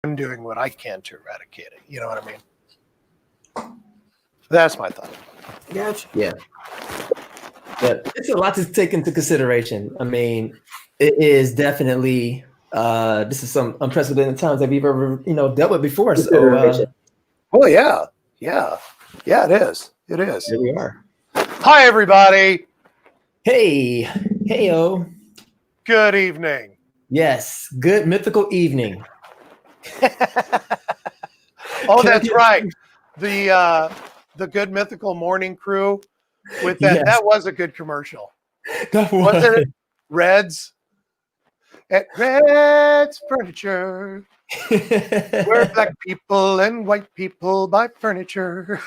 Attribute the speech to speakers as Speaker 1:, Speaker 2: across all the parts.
Speaker 1: I'm doing what I can to eradicate it. You know what I mean? That's my thought.
Speaker 2: Gotcha. Yeah. But it's a lot to take into consideration. I mean, it is definitely this is some unprecedented times that we've ever dealt with before. So
Speaker 1: oh yeah, it is. It is.
Speaker 2: Here we are.
Speaker 1: Hi everybody.
Speaker 2: Hey, heyo.
Speaker 1: Good evening.
Speaker 2: Yes, good mythical evening.
Speaker 1: Oh, that's right. The Good Mythical Morning Crew with that. Yes. That was a good commercial. Wasn't it? Reds at Reds Furniture. Where black people and white people buy furniture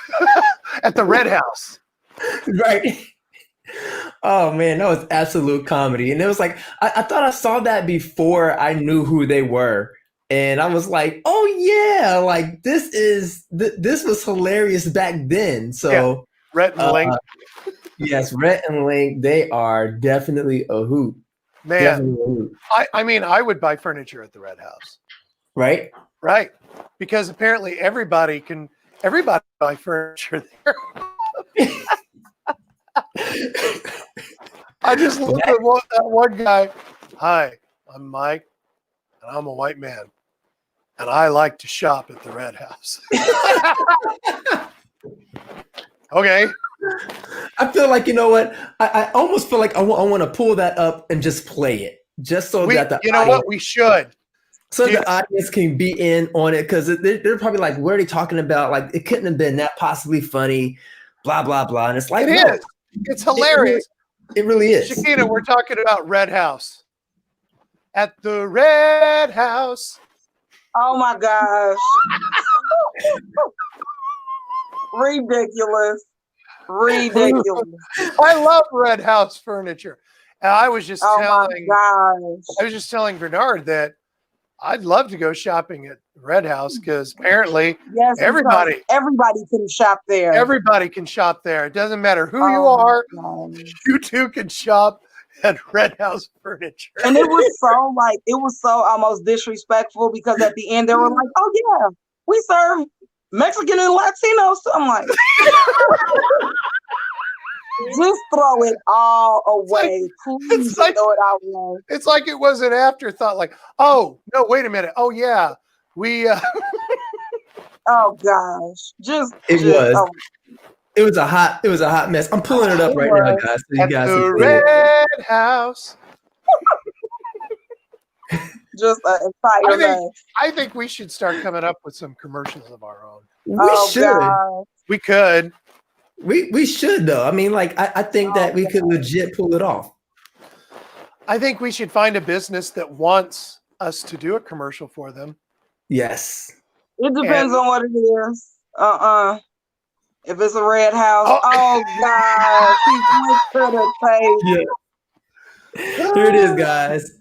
Speaker 1: at the Red House.
Speaker 2: Right. Oh man, that was absolute comedy. And it was like I thought I saw that before I knew who they were. And I was like, oh yeah, like this was hilarious back then. So yeah.
Speaker 1: Rhett and Link.
Speaker 2: Yes, Rhett and Link, they are definitely a hoot.
Speaker 1: Man, definitely a hoot. I mean, I would buy furniture at the Red House.
Speaker 2: Right?
Speaker 1: Right. Because apparently everybody buy furniture there. I just looked at that one guy. Hi, I'm Mike, and I'm a white man, and I like to shop at the Red House. Okay.
Speaker 2: I feel like, you know what? I almost feel like I want to pull that up and just play it, just so that
Speaker 1: we should.
Speaker 2: So the audience can be in on it, because they're probably like, what are they talking about? Like, it couldn't have been that possibly funny, blah, blah, blah. And it's like,
Speaker 1: it is. It's hilarious.
Speaker 2: It really is.
Speaker 1: Shakina, we're talking about Red House. At the Red House.
Speaker 3: Oh my gosh. Ridiculous.
Speaker 1: I love Red House furniture. And I was just telling Bernard that I'd love to go shopping at Red House, because apparently everybody
Speaker 3: can shop there.
Speaker 1: Everybody can shop there. It doesn't matter who you are. You too can shop at Red House Furniture.
Speaker 3: And it was so almost disrespectful, because at the end they were like, "Oh yeah, we serve Mexican and Latinos." I'm like, just throw it all away. Please throw it all away.
Speaker 1: It's like it was an afterthought. Like, oh no, wait a minute. Oh yeah, we.
Speaker 3: Oh gosh,
Speaker 2: It was a hot mess. I'm pulling it up right now, guys. So you guys
Speaker 1: the Red House.
Speaker 3: Just an entire mess.
Speaker 1: I think we should start coming up with some commercials of our own.
Speaker 2: We should.
Speaker 3: God.
Speaker 1: We could.
Speaker 2: We should, though. I mean, like, I think that we could legit pull it off.
Speaker 1: I think we should find a business that wants us to do a commercial for them.
Speaker 2: Yes.
Speaker 3: It depends on what it is. If it's a Red House, God, he went to the page.
Speaker 2: Yeah. Here it is, guys.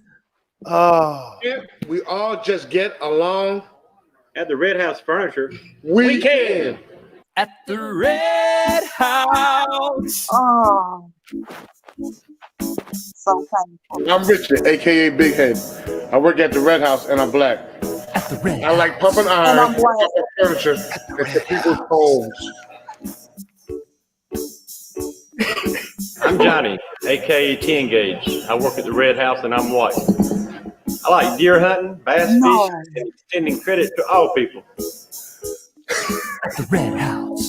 Speaker 1: Oh,
Speaker 4: we all just get along
Speaker 5: at the Red House Furniture.
Speaker 4: We can.
Speaker 6: At the Red House.
Speaker 3: Oh, so painful.
Speaker 4: I'm Richard, aka Big Head. I work at the Red House, and I'm black.
Speaker 6: At the Red
Speaker 4: I like pumping iron and pumping furniture into people's homes.
Speaker 5: I'm Johnny, aka 10 Gauge. I work at the Red House, and I'm white. I like deer hunting, bass fishing, and extending credit to all people.
Speaker 6: At the Red House.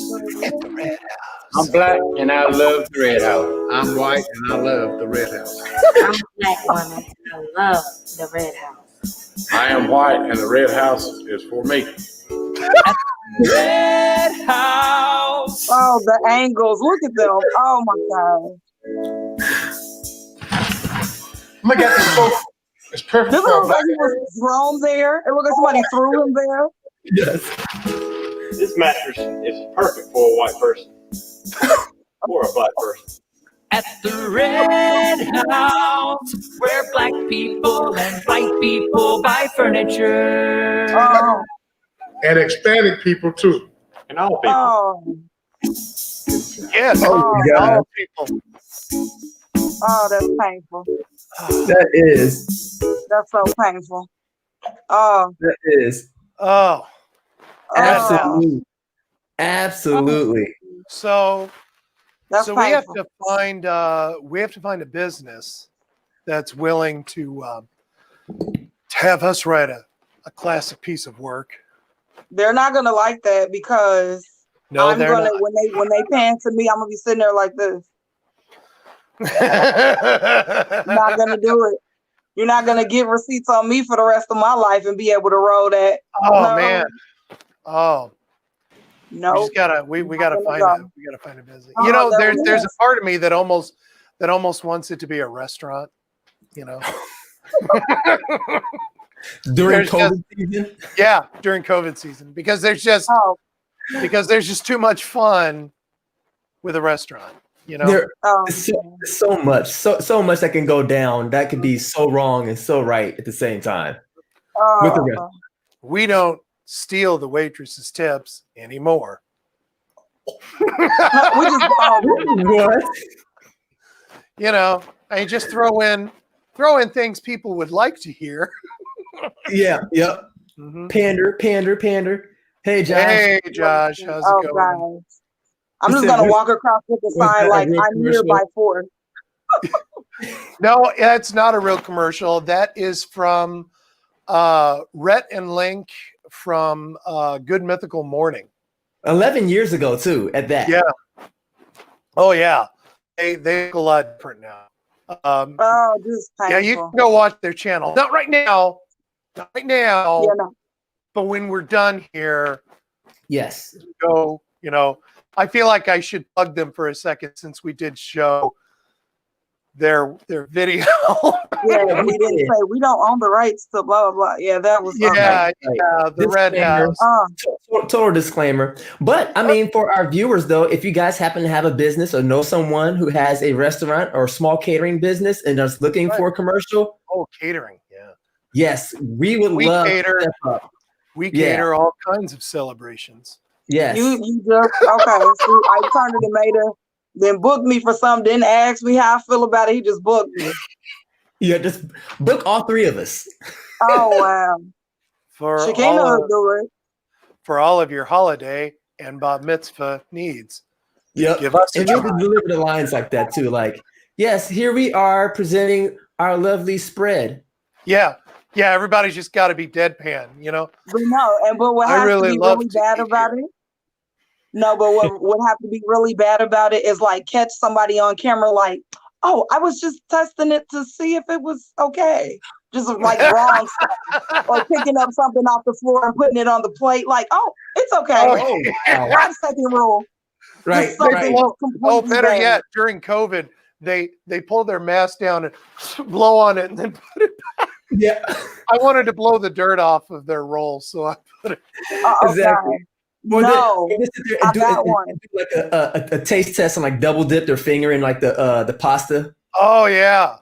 Speaker 1: At the Red House.
Speaker 4: I'm black, and I love the Red House. I'm white, and I love the Red House.
Speaker 7: I'm a black woman, and I love the Red House.
Speaker 4: I am white, and the Red House is for me.
Speaker 6: At the Red House.
Speaker 3: Oh, the angles. Look at them. Oh, my God.
Speaker 4: Look at this sofa. It's perfect.
Speaker 3: Does it look like he was thrown there? It looked like somebody threw him there.
Speaker 2: Yes.
Speaker 5: This mattress is perfect for a white person or a black person.
Speaker 6: At the Red House, where black people and white people buy furniture.
Speaker 3: Oh.
Speaker 4: And Hispanic people too.
Speaker 5: And all people.
Speaker 3: Oh.
Speaker 1: Yes.
Speaker 2: All
Speaker 1: people.
Speaker 3: Oh, that's painful.
Speaker 2: That is.
Speaker 3: That's so painful. Oh.
Speaker 2: That is.
Speaker 1: Oh,
Speaker 2: Absolutely. Absolutely.
Speaker 1: so
Speaker 3: That's
Speaker 1: so
Speaker 3: painful.
Speaker 1: we have to find a business that's willing to have us write a classic piece of work.
Speaker 3: They're not gonna like that because
Speaker 1: No,
Speaker 3: I'm
Speaker 1: they're
Speaker 3: gonna
Speaker 1: not.
Speaker 3: when they pan to me, I'm gonna be sitting there like this. Not gonna do it. You're not gonna get receipts on me for the rest of my life and be able to roll that.
Speaker 1: Oh
Speaker 3: No.
Speaker 1: man. Oh,
Speaker 3: No.
Speaker 1: we just gotta we gotta find a business.
Speaker 3: Oh,
Speaker 1: You know,
Speaker 3: there
Speaker 1: there's
Speaker 3: is.
Speaker 1: a part of me that almost wants it to be a restaurant. You know.
Speaker 2: During
Speaker 1: There's
Speaker 2: COVID season?
Speaker 1: Yeah, during COVID season because there's just too much fun with a restaurant. You know.
Speaker 2: There's so much that can go down. That could be so wrong and so right at the same time. With the restaurant.
Speaker 1: We don't steal the waitress's tips anymore.
Speaker 3: We just
Speaker 2: what?
Speaker 1: You know, I just throw in things people would like to hear.
Speaker 2: Yeah, yep.
Speaker 1: Mm-hmm.
Speaker 2: Pander. Hey, Josh.
Speaker 1: Hey, Josh. How's it going?
Speaker 3: Guys. I'm just gonna walk across with the sign like I'm here by force.
Speaker 1: No, it's not a real commercial. That is from Rhett and Link from Good Mythical Morning.
Speaker 2: 11 years ago, too, at that.
Speaker 1: Yeah. Oh, yeah. They look a lot different now.
Speaker 3: Just painful.
Speaker 1: Yeah, you can go watch their channel. Not right now.
Speaker 3: Yeah, no.
Speaker 1: But when we're done here,
Speaker 2: yes.
Speaker 1: Go, you know, I feel like I should plug them for a second since we did show their video.
Speaker 3: Yeah, we didn't say we don't own the rights to blah blah blah. Yeah, that was
Speaker 1: the Red House.
Speaker 2: Total disclaimer. But I mean, for our viewers though, if you guys happen to have a business or know someone who has a restaurant or small catering business and is looking for a commercial.
Speaker 1: Oh, catering, yeah.
Speaker 2: Yes, we would love
Speaker 1: cater.
Speaker 2: To step up.
Speaker 1: We cater all kinds of celebrations.
Speaker 2: Yes.
Speaker 3: You just okay. See, I turned it and made her, then booked me for something, didn't ask me how I feel about it. He just booked me.
Speaker 2: Yeah, just book all three of us.
Speaker 3: Oh wow.
Speaker 1: For
Speaker 3: do it.
Speaker 1: For all of your holiday and bar mitzvah needs.
Speaker 2: Yep.
Speaker 1: Give us
Speaker 2: and maybe deliver the lines like that too. Like, yes, here we are presenting our lovely spread.
Speaker 1: Yeah. Yeah, everybody's just got to be deadpan, you know.
Speaker 3: But what has to be really bad about it? No, but what would have to be really bad about it is like catch somebody on camera like, oh, I was just testing it to see if it was okay. Just like wrong stuff. Or picking up something off the floor and putting it on the plate, like, oh, it's okay. 5 second rule.
Speaker 2: Right.
Speaker 1: Better yet, during COVID, they pull their mask down and blow on it and then put it back.
Speaker 2: Yeah,
Speaker 1: I wanted to blow the dirt off of their roll, so I put it.
Speaker 2: Exactly.
Speaker 3: No,
Speaker 2: I got one. Like a taste test and like double dip their finger in like the pasta.
Speaker 1: Oh yeah,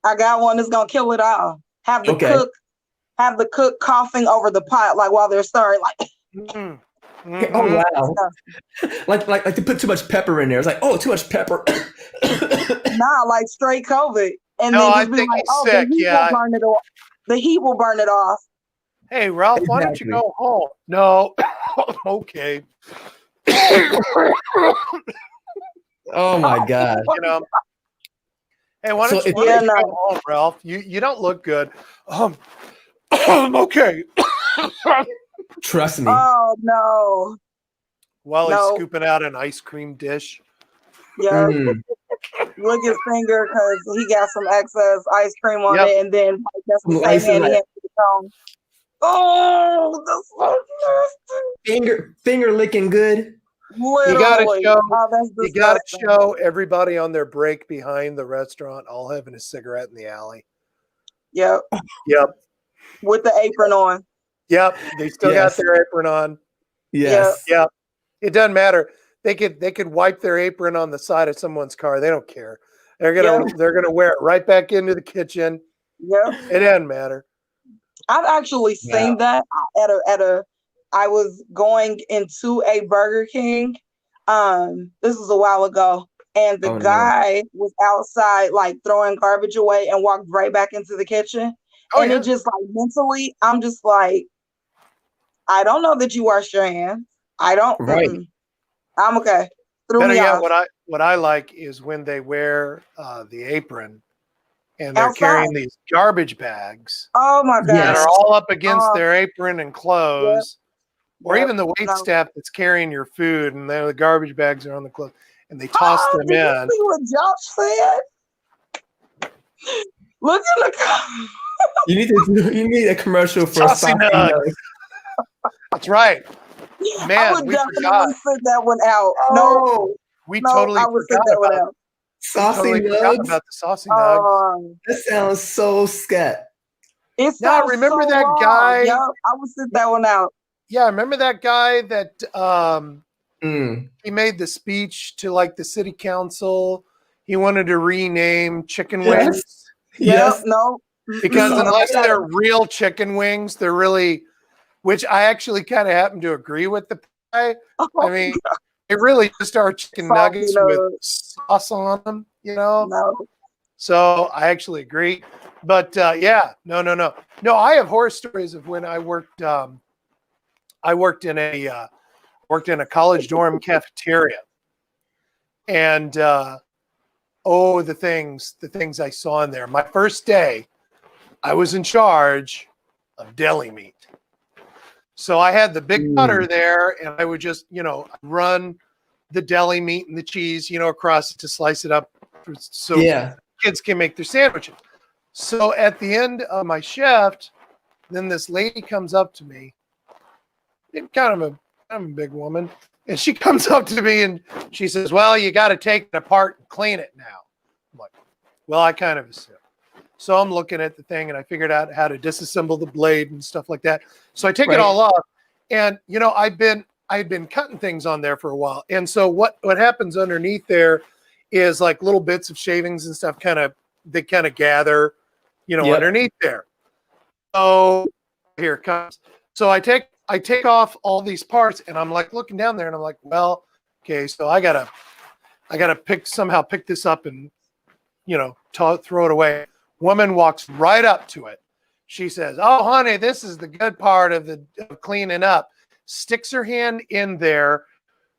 Speaker 3: I got one that's gonna kill it all. Have the cook coughing over the pot like while they're stirring, like.
Speaker 2: Oh wow! like they put too much pepper in there. It's like, oh, too much pepper.
Speaker 3: Nah, like straight COVID. And
Speaker 1: no,
Speaker 3: then
Speaker 1: I
Speaker 3: just be
Speaker 1: think
Speaker 3: like,
Speaker 1: he's sick.
Speaker 3: Will burn it off. The heat will burn it off.
Speaker 1: Hey, Ralph, why don't you go home? No. Okay.
Speaker 2: Oh my God.
Speaker 1: You know. Hey, why don't you go home, Ralph? You don't look good. Okay.
Speaker 2: Trust me.
Speaker 3: Oh no.
Speaker 1: While he's scooping out an ice cream dish.
Speaker 3: Yeah. Look his finger because he got some excess ice cream on it, and then that's the same hand he had to the tongue. Oh, that's so nasty.
Speaker 2: Finger licking good.
Speaker 3: Literally.
Speaker 1: You gotta show everybody on their break behind the restaurant all having a cigarette in the alley.
Speaker 3: Yep. With the apron on.
Speaker 1: Yep. They still got their apron on.
Speaker 2: Yes.
Speaker 1: Yep. It doesn't matter. They could wipe their apron on the side of someone's car. They don't care. They're gonna wear it right back into the kitchen.
Speaker 3: Yeah.
Speaker 1: It doesn't matter.
Speaker 3: I've actually seen that I was going into a Burger King. This was a while ago. And the guy was outside like throwing garbage away and walked right back into the kitchen. It just like mentally, I'm just like, I don't know that you wash your hands. I don't.
Speaker 2: Right.
Speaker 3: I'm okay.
Speaker 1: Better yet, what I like is when they wear the apron and they're carrying these garbage bags.
Speaker 3: Oh my God.
Speaker 1: That are all up against their apron and clothes.
Speaker 3: Yep.
Speaker 1: Or even the wait staff that's carrying your food and the garbage bags are on the clothes and they toss them in.
Speaker 3: Did you see what Josh said? Look in the
Speaker 2: You need a commercial for Saucy Nugs.
Speaker 1: That's right. Man,
Speaker 3: I would definitely sit that one out.
Speaker 1: Totally
Speaker 3: I would sit that one out.
Speaker 2: Saucy Nugs.
Speaker 1: About the Saucy Nugs.
Speaker 2: That sounds so scat.
Speaker 1: Remember that guy?
Speaker 3: Yep, I would sit that one out.
Speaker 1: Yeah, remember that guy that he made the speech to like the city council. He wanted to rename chicken wings.
Speaker 2: Yes.
Speaker 3: No.
Speaker 1: Because unless they're real chicken wings, they're really, which I actually kind of happen to agree with the guy. I mean, they really just are chicken nuggets with sauce on them, you know?
Speaker 3: No.
Speaker 1: So I actually agree. But no. I have horror stories of when I worked in a college dorm cafeteria. And the things I saw in there. My first day, I was in charge of deli meat. So I had the big cutter there and I would just, run the deli meat and the cheese, across it to slice it up so kids can make their sandwiches. So at the end of my shift, then this lady comes up to me, kind of a big woman, and she comes up to me and she says, "Well, you got to take it apart and clean it now." I'm like, "Well, I kind of assume." So I'm looking at the thing and I figured out how to disassemble the blade and stuff like that. So I take it all off, and I'd been cutting things on there for a while, and so what happens underneath there is like little bits of shavings and stuff they gather, underneath there. So here it comes. So I take off all these parts and I'm like looking down there and I'm like, well, okay, so I gotta somehow pick this up and, throw it away. Woman walks right up to it. She says, "Oh, honey, this is the good part of cleaning up." Sticks her hand in there,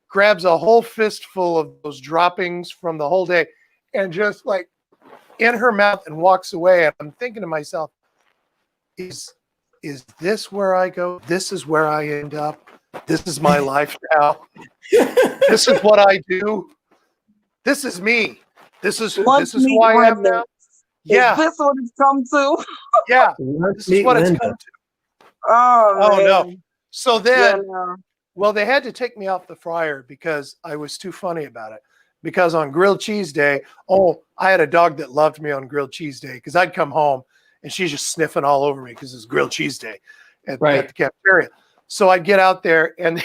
Speaker 1: grabs a whole fistful of those droppings from the whole day and just like in her mouth and walks away. And I'm thinking to myself, is this where I go? This is where I end up. This is my life now. This is what I do. This is me. This is who I am now. Yeah.
Speaker 3: Is this what it's come to?
Speaker 1: Yeah. This is what it's come to. Oh no. So then, well, they had to take me off the fryer because I was too funny about it. Because on grilled cheese day, I had a dog that loved me on grilled cheese day because I'd come home and she's just sniffing all over me because it's grilled cheese day at the cafeteria. So I'd get out there and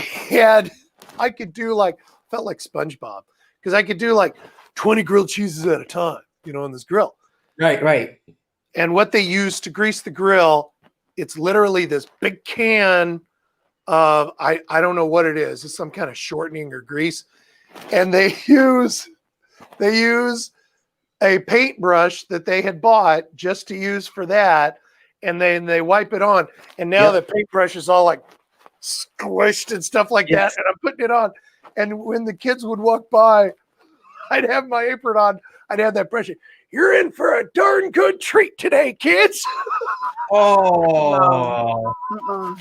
Speaker 1: I could do felt like SpongeBob because I could do like 20 grilled cheeses at a time, on this grill.
Speaker 2: Right.
Speaker 1: And what they use to grease the grill, it's literally this big can of, I don't know what it is. It's some kind of shortening or grease. And they use a paintbrush that they had bought just to use for that. And then they wipe it on. And now the paintbrush is all like squished and stuff like that. And I'm putting it on. And when the kids would walk by, I'd have my apron on. I'd have that brush. "You're in for a darn good treat today, kids."
Speaker 2: Oh.
Speaker 3: No.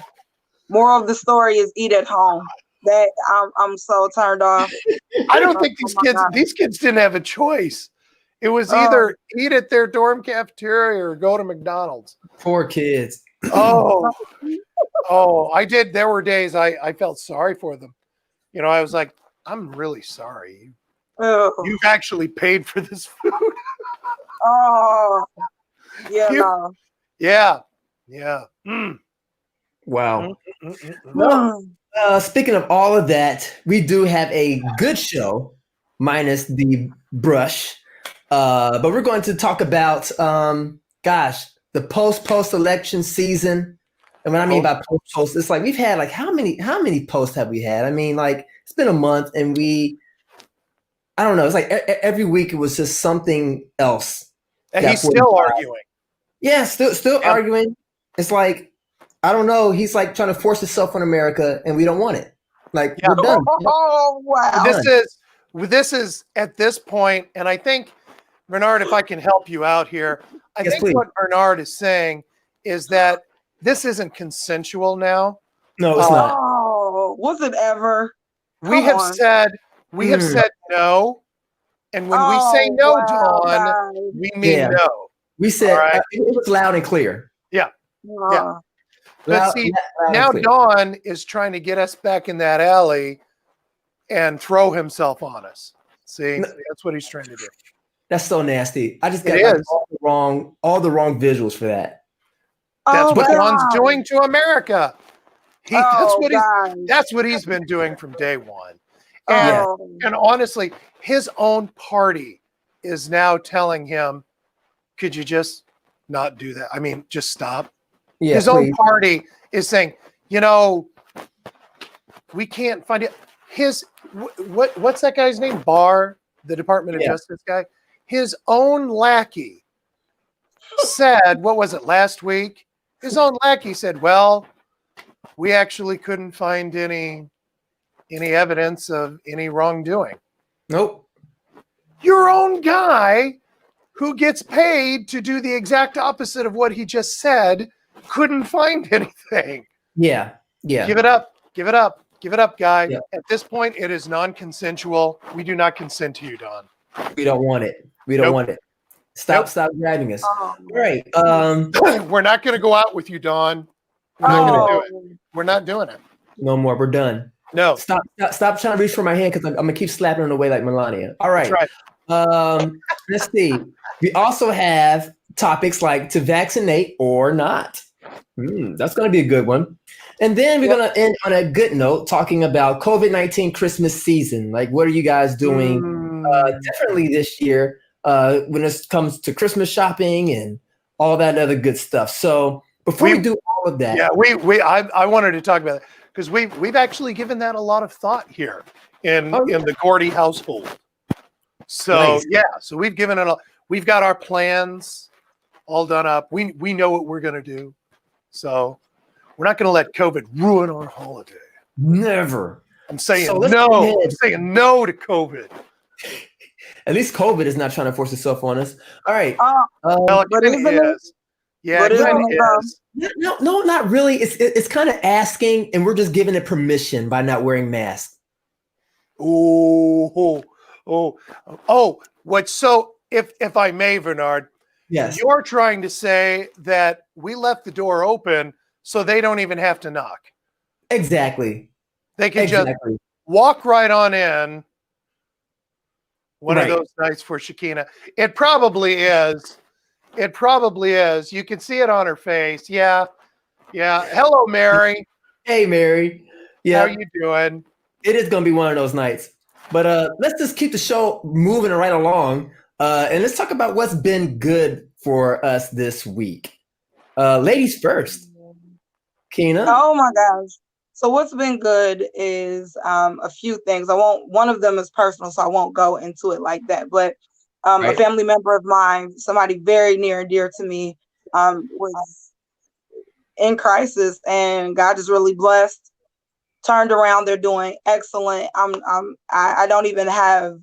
Speaker 3: Moral of the story is eat at home. That I'm so turned off.
Speaker 1: I don't think these kids didn't have a choice. It was either eat at their dorm cafeteria or go to McDonald's.
Speaker 2: Poor kids.
Speaker 1: I did. There were days I felt sorry for them. I was like, "I'm really sorry. You've actually paid for this food." Yeah.
Speaker 2: Wow. Well, speaking of all of that, we do have a good show, minus the brush. But we're going to talk about, the post-election season. And what I mean by post, it's like we've had how many posts have we had? I mean, it's been a month and I don't know. It's like every week it was just something else.
Speaker 1: And he's still arguing.
Speaker 2: Yeah, still arguing. It's like, I don't know. He's like trying to force himself on America, and we don't want it. Like
Speaker 1: Yeah.
Speaker 2: we're done.
Speaker 3: Oh wow.
Speaker 1: This is at this point, and I think, Bernard, if I can help you out here, I
Speaker 2: Yes,
Speaker 1: think
Speaker 2: please.
Speaker 1: what Bernard is saying is that this isn't consensual now.
Speaker 2: No, it's not.
Speaker 3: Oh, was it ever?
Speaker 1: We have said no, and when we say no,
Speaker 3: wow,
Speaker 1: Dawn,
Speaker 3: guys.
Speaker 1: we mean no.
Speaker 2: We said
Speaker 1: right.
Speaker 2: it was loud and clear.
Speaker 1: Yeah.
Speaker 3: Uh,
Speaker 1: But see, now Dawn is trying to get us back in that alley and throw himself on us. See, that's what he's trying to do.
Speaker 2: That's so nasty. I just got like, all the wrong visuals for that.
Speaker 1: That's what
Speaker 3: God.
Speaker 1: Dawn's doing to America.
Speaker 3: God.
Speaker 1: That's what he's been doing from day one. And honestly, his own party is now telling him, could you just not do that? I mean, just stop.
Speaker 2: Yeah,
Speaker 1: his own party is saying, you know, we can't find it. What's that guy's name? Barr, the Department of Justice guy. His own lackey said, what was it, last week? His own lackey said, well, we actually couldn't find any evidence of any wrongdoing.
Speaker 2: Nope.
Speaker 1: Your own guy who gets paid to do the exact opposite of what he just said couldn't find anything.
Speaker 2: Yeah.
Speaker 1: Give it up. Give it up. Give it up, guy. Yeah. At this point, it is non-consensual. We do not consent to you, Don.
Speaker 2: We don't want it. We don't want it. Stop grabbing us. All right.
Speaker 1: We're not going to go out with you, Don. We're not going to do it. We're not doing it.
Speaker 2: No more. We're done.
Speaker 1: No.
Speaker 2: Stop trying to reach for my hand because I'm going to keep slapping it away like Melania. All right.
Speaker 1: That's
Speaker 2: right. Let's see. We also have topics like to vaccinate or not. That's going to be a good one. And then we're going to end on a good note talking about COVID-19 Christmas season. Like, what are you guys doing differently this year when it comes to Christmas shopping and all that other good stuff? So before we do all of that.
Speaker 1: Yeah, I wanted to talk about it because we've actually given that a lot of thought here in the Gordy household. So so we've given it we've got our plans all done up. We know what we're going to do. So we're not going to let COVID ruin our holiday.
Speaker 2: Never.
Speaker 1: I'm saying no. I'm saying no to COVID.
Speaker 2: At least COVID is not trying to force itself on us. All right.
Speaker 1: Well, it kind of is. Yeah, it kind of is.
Speaker 2: No, not really. It's kind of asking, and we're just giving it permission by not wearing masks.
Speaker 1: If I may, Bernard.
Speaker 2: Yes.
Speaker 1: You're trying to say that we left the door open so they don't even have to knock.
Speaker 2: Exactly.
Speaker 1: They can just walk right on in. One of those nights for Shakina. It probably is. It probably is. You can see it on her face. Yeah. Yeah. Hello, Mary.
Speaker 2: Hey, Mary. Yeah.
Speaker 1: How you doing?
Speaker 2: It is going to be one of those nights. But let's just keep the show moving right along. And let's talk about what's been good for us this week. Ladies first. Kina.
Speaker 3: Oh my gosh. So what's been good is a few things. One of them is personal, so I won't go into it like that. But a family member of mine, somebody very near and dear to me, was in crisis, and God is really blessed. Turned around, they're doing excellent. I don't even have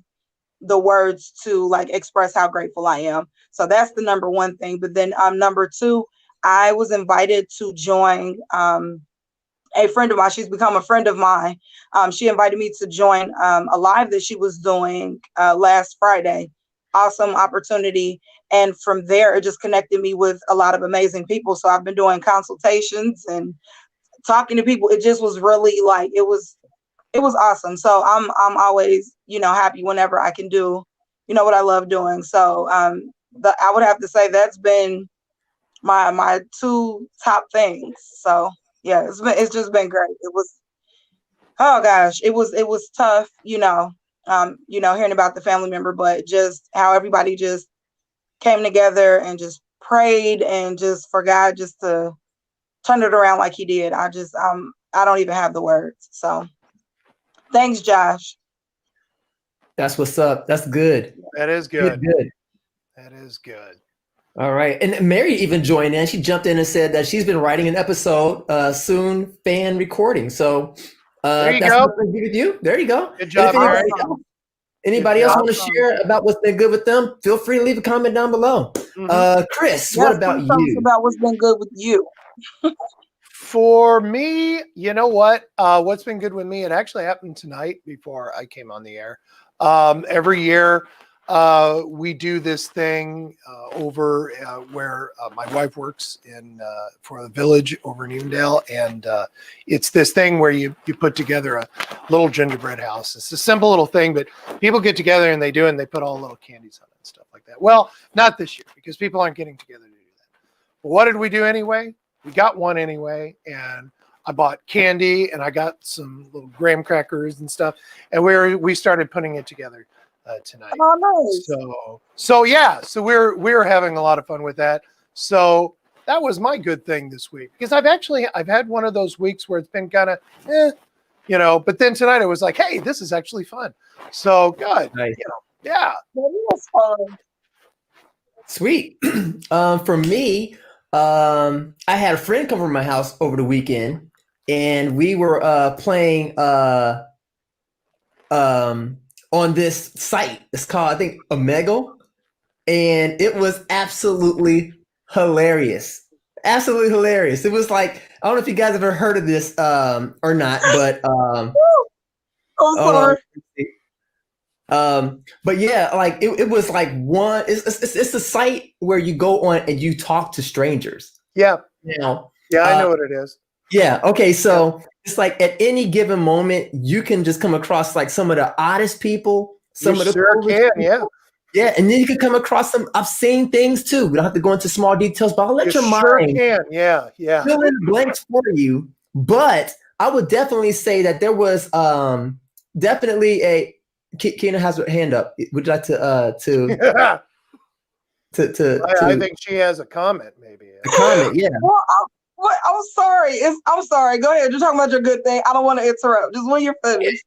Speaker 3: the words to like express how grateful I am. So that's the number one thing. But then number two, I was invited to join a friend of mine. She's become a friend of mine. She invited me to join a live that she was doing last Friday. Awesome opportunity. And from there, it just connected me with a lot of amazing people. So I've been doing consultations and talking to people. It just was really like, it was awesome. So I'm always, happy whenever I can do, what I love doing. So I would have to say that's been my two top things. So yeah, it's just been great. It was, oh gosh, it was tough, hearing about the family member, but just how everybody just came together and just prayed and just for God just to turn it around like he did. I don't even have the words. So thanks, Josh.
Speaker 2: That's what's up. That's good.
Speaker 1: That is good.
Speaker 2: Good.
Speaker 1: That is good.
Speaker 2: All right. And Mary even joined in. She jumped in and said that she's been writing an episode, soon fan recording. So
Speaker 1: there you
Speaker 2: that's
Speaker 1: go.
Speaker 2: what's been good with you. There you go.
Speaker 1: Good job, Mary.
Speaker 2: Anybody else want to share about what's been good with them? Feel free to leave a comment down below. Chris, what about you?
Speaker 3: Tell us about what's been good with you.
Speaker 1: For me, you know what? What's been good with me? It actually happened tonight before I came on the air. Every year, we do this thing over where my wife works in for the village over in Evendale, and it's this thing where you put together a little gingerbread house. It's a simple little thing, but people get together and they do, and they put all little candies on it and stuff like that. Well, not this year because people aren't getting together to do that. But what did we do anyway? We got one anyway, and I bought candy and I got some little graham crackers and stuff, and we started putting it together tonight.
Speaker 3: Oh, nice.
Speaker 1: So we're having a lot of fun with that. So that was my good thing this week, because I've had one of those weeks where it's been kind of but then tonight it was like, hey, this is actually fun. So good.
Speaker 2: Nice.
Speaker 1: Yeah.
Speaker 3: That was fun.
Speaker 2: Sweet. For me, I had a friend come over to my house over the weekend, and we were playing on this site. It's called, I think, Omegle, and it was absolutely hilarious. Absolutely hilarious. It was like, I don't know if you guys have ever heard of this or not, but
Speaker 3: I'm sorry.
Speaker 2: But yeah, like it was like it's a site where you go on and you talk to strangers.
Speaker 1: Yeah. I know what it is.
Speaker 2: Yeah. Okay. So it's like at any given moment, you can just come across like some of the oddest people. Some of the coolest people.
Speaker 1: Yeah.
Speaker 2: Yeah. And then you can come across some obscene things too. We don't have to go into small details, but I'll let your mind
Speaker 1: can. Yeah.
Speaker 2: fill in the blanks for you. But I would definitely say that there was definitely a Kina has her hand up. Would you like to
Speaker 1: I think she has a comment, maybe.
Speaker 2: A comment, yeah.
Speaker 3: Well, I'm sorry. I'm sorry. Go ahead. You're talking about your good thing. I don't want to interrupt. Just when you're finished,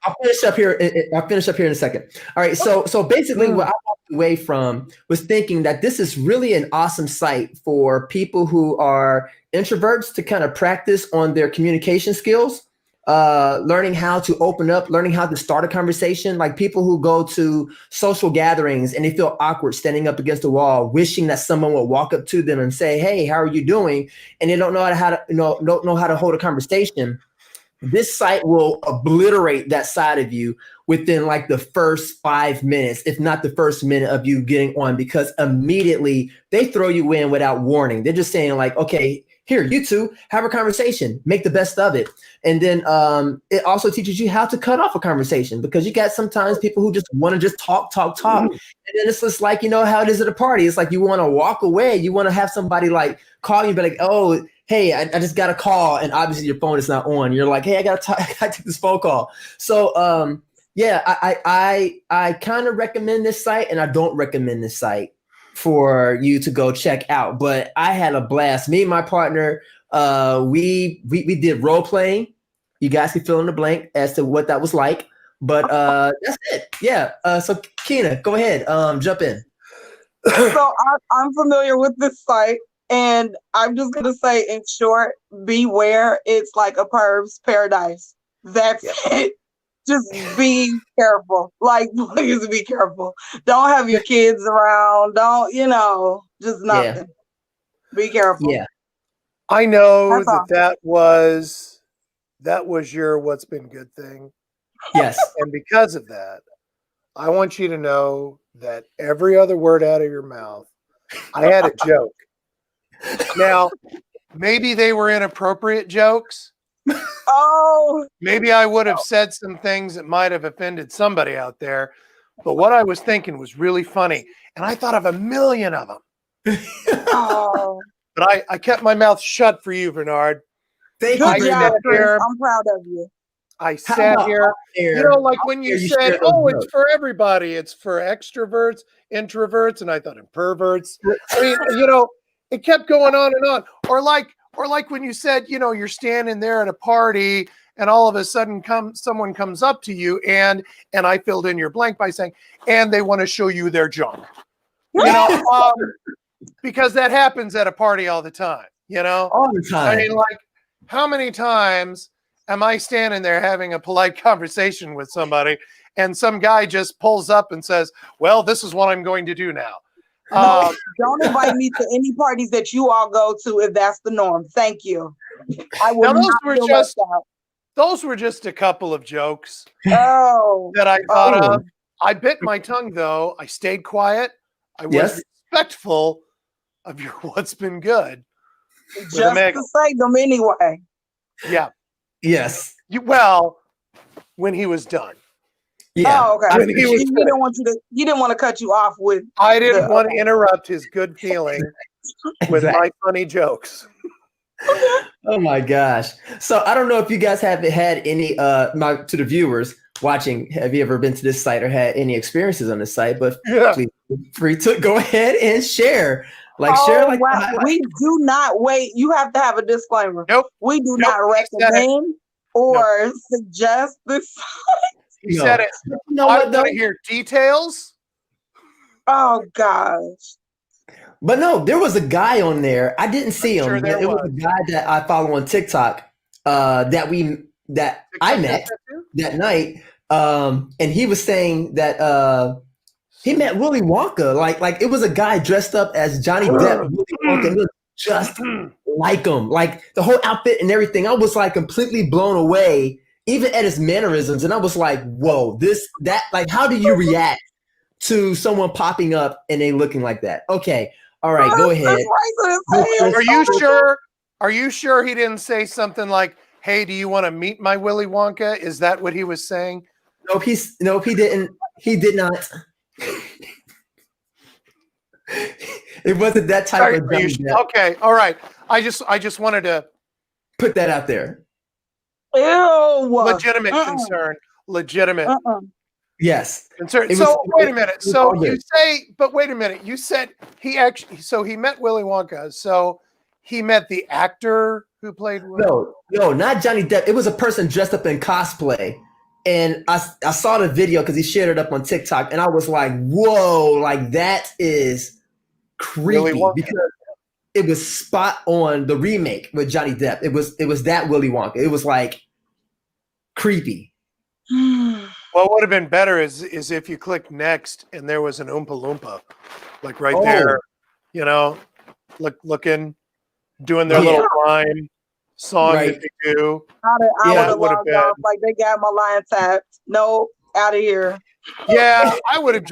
Speaker 2: I'll finish up here. I'll finish up here in a second. All right. So basically, what I walked away from was thinking that this is really an awesome site for people who are introverts to kind of practice on their communication skills. Learning how to open up, learning how to start a conversation, like people who go to social gatherings and they feel awkward standing up against a wall, wishing that someone would walk up to them and say, "Hey, how are you doing?" And they don't know don't know how to hold a conversation. This site will obliterate that side of you within like the first 5 minutes, if not the first minute of you getting on, because immediately they throw you in without warning. They're just saying like, okay, here, you two have a conversation, make the best of it. And then it also teaches you how to cut off a conversation, because you got sometimes people who just want to just talk. And then it's just like, how it is at a party. It's like you want to walk away. You want to have somebody like call you and be like, oh, hey, I just got a call. And obviously your phone is not on. You're like, hey, I got to take this phone call. So yeah, I kind of recommend this site, and I don't recommend this site for you to go check out. But I had a blast. Me and my partner, we did role playing. You guys can fill in the blank as to what that was like. But that's it. Yeah. So Kina, go ahead. Jump in.
Speaker 3: So I'm familiar with this site, and I'm just gonna say, in short, beware. It's like a perv's paradise. That's it. Just be careful. Like, please be careful. Don't have your kids around. Don't, just nothing. Yeah. Be careful.
Speaker 2: Yeah.
Speaker 1: I know that was your what's been good thing.
Speaker 2: Yes.
Speaker 1: And because of that, I want you to know that every other word out of your mouth, I had a joke. Now, maybe they were inappropriate jokes.
Speaker 3: Oh,
Speaker 1: maybe I would have said some things that might have offended somebody out there, but what I was thinking was really funny, and I thought of a million of them.
Speaker 3: Oh.
Speaker 1: But I kept my mouth shut for you, Bernard.
Speaker 3: Good job, Chris. I'm proud of you.
Speaker 1: I sat here, like when you said, "Oh, it's for everybody. It's for extroverts, introverts," and I thought, "And perverts." I mean, it kept going on and on. Or like when you said, you're standing there at a party and all of a sudden someone comes up to you and I filled in your blank by saying, and they want to show you their junk. because that happens at a party all the time, you know?
Speaker 2: All the time.
Speaker 1: I mean, like, how many times am I standing there having a polite conversation with somebody and some guy just pulls up and says, well, this is what I'm going to do now.
Speaker 3: Don't invite me to any parties that you all go to if that's the norm. Thank you. I will
Speaker 1: those were just a couple of jokes
Speaker 3: that
Speaker 1: I thought of. I bit my tongue, though. I stayed quiet. I was respectful of your what's been good.
Speaker 3: Just to say them anyway.
Speaker 1: Yeah.
Speaker 2: Yes.
Speaker 1: Well, when he was done.
Speaker 2: Yeah.
Speaker 3: Oh, okay.
Speaker 1: When he
Speaker 3: didn't want to cut you off with.
Speaker 1: I didn't want to interrupt his good feeling with my funny jokes.
Speaker 2: Oh my gosh. So I don't know if you guys have had any to the viewers watching, have you ever been to this site or had any experiences on this site? But please feel free to go ahead and share. We
Speaker 3: do not wait. You have to have a disclaimer.
Speaker 1: Nope.
Speaker 3: We do not recommend or suggest this site.
Speaker 1: He said it. I want to hear details.
Speaker 3: Oh gosh.
Speaker 2: But no, there was a guy on there. I didn't see him. But it was a guy that I follow on TikTok that I met that night. And he was saying that he met Willy Wonka. Like it was a guy dressed up as Johnny Depp, Willy Wonka, and looked just like him. Like the whole outfit and everything. I was like completely blown away, even at his mannerisms. And I was like, whoa, like, how do you react to someone popping up and they looking like that? Okay. All right, go ahead.
Speaker 1: Are you sure he didn't say something like, hey, do you want to meet my Willy Wonka? Is that what he was saying?
Speaker 2: Nope, he didn't. He did not. It wasn't that type of
Speaker 1: okay, all right. I just wanted to
Speaker 2: put that out there.
Speaker 3: Ew.
Speaker 1: Legitimate concern. Legitimate.
Speaker 2: Yes.
Speaker 1: Concern. Wait a minute. So you say, but wait a minute. You said he met Willy Wonka. So he met the actor who played Willy.
Speaker 2: No, not Johnny Depp. It was a person dressed up in cosplay. And I saw the video because he shared it up on TikTok. And I was like, whoa, like that is creepy. Because it was spot on the remake with Johnny Depp. It was that Willy Wonka. It was like creepy.
Speaker 1: What would have been better is if you clicked next and there was an Oompa Loompa, like right there, you know, looking, doing their little rhyme song that they do.
Speaker 3: I would have logged off. Like they got my line tapped. No, out of here.
Speaker 1: Yeah, I would have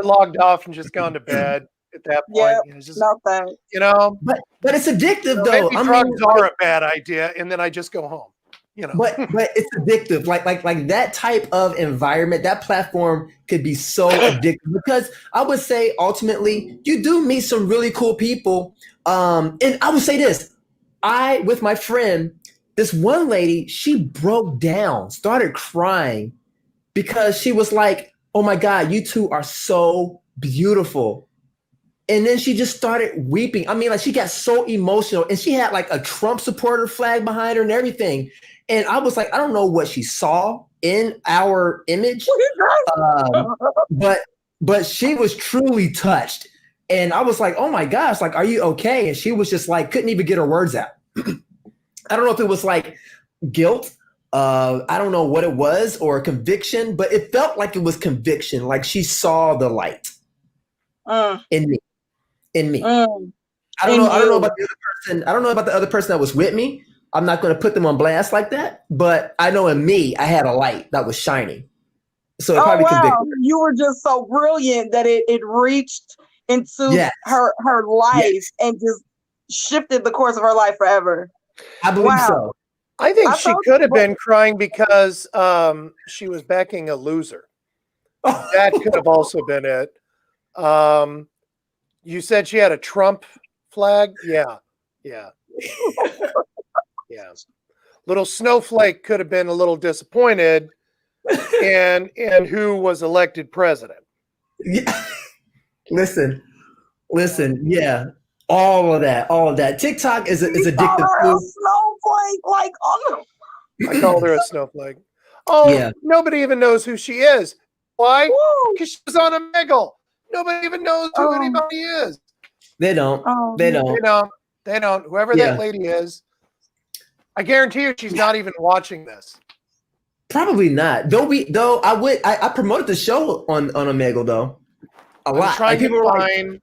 Speaker 1: logged off and just gone to bed at that point.
Speaker 3: Yeah, no thanks.
Speaker 1: You know,
Speaker 2: but it's addictive though.
Speaker 1: Maybe drugs are a bad idea, and then I just go home. You know,
Speaker 2: but it's addictive. Like that type of environment, that platform could be so addictive because I would say ultimately you do meet some really cool people. And I would say this, with my friend, this one lady, she broke down, started crying because she was like, oh my God, you two are so beautiful. And then she just started weeping. I mean, like she got so emotional and she had like a Trump supporter flag behind her and everything. And I was like, I don't know what she saw in our image, but she was truly touched. And I was like, oh my gosh, like, are you okay? And she was just like, couldn't even get her words out. I don't know if it was like guilt. I don't know what it was or conviction, but it felt like it was conviction. Like she saw the light in me. I don't know about the other person. I don't know about the other person that was with me. I'm not going to put them on blast like that, but I know in me, I had a light that was shining. So it probably convicted her.
Speaker 3: You were just so brilliant that it reached into her life and just shifted the course of her life forever.
Speaker 2: I believe so.
Speaker 1: I think she could have been crying because she was backing a loser. That could have also been it. You said she had a Trump flag? Yeah. Little snowflake could have been a little disappointed and who was elected president.
Speaker 2: Yeah. Listen. Yeah. All of that. TikTok is addictive.
Speaker 3: A snowflake, like
Speaker 1: I called her a snowflake. Oh, yeah. Nobody even knows who she is. Why? Because she was on a Omegle. Nobody even knows who anybody is.
Speaker 2: They don't. They don't.
Speaker 1: They don't. Whoever that lady is, I guarantee you she's not even watching this.
Speaker 2: Probably not. I promoted the show on Omegle though. A lot.
Speaker 1: Trying
Speaker 2: people
Speaker 1: to
Speaker 2: were
Speaker 1: find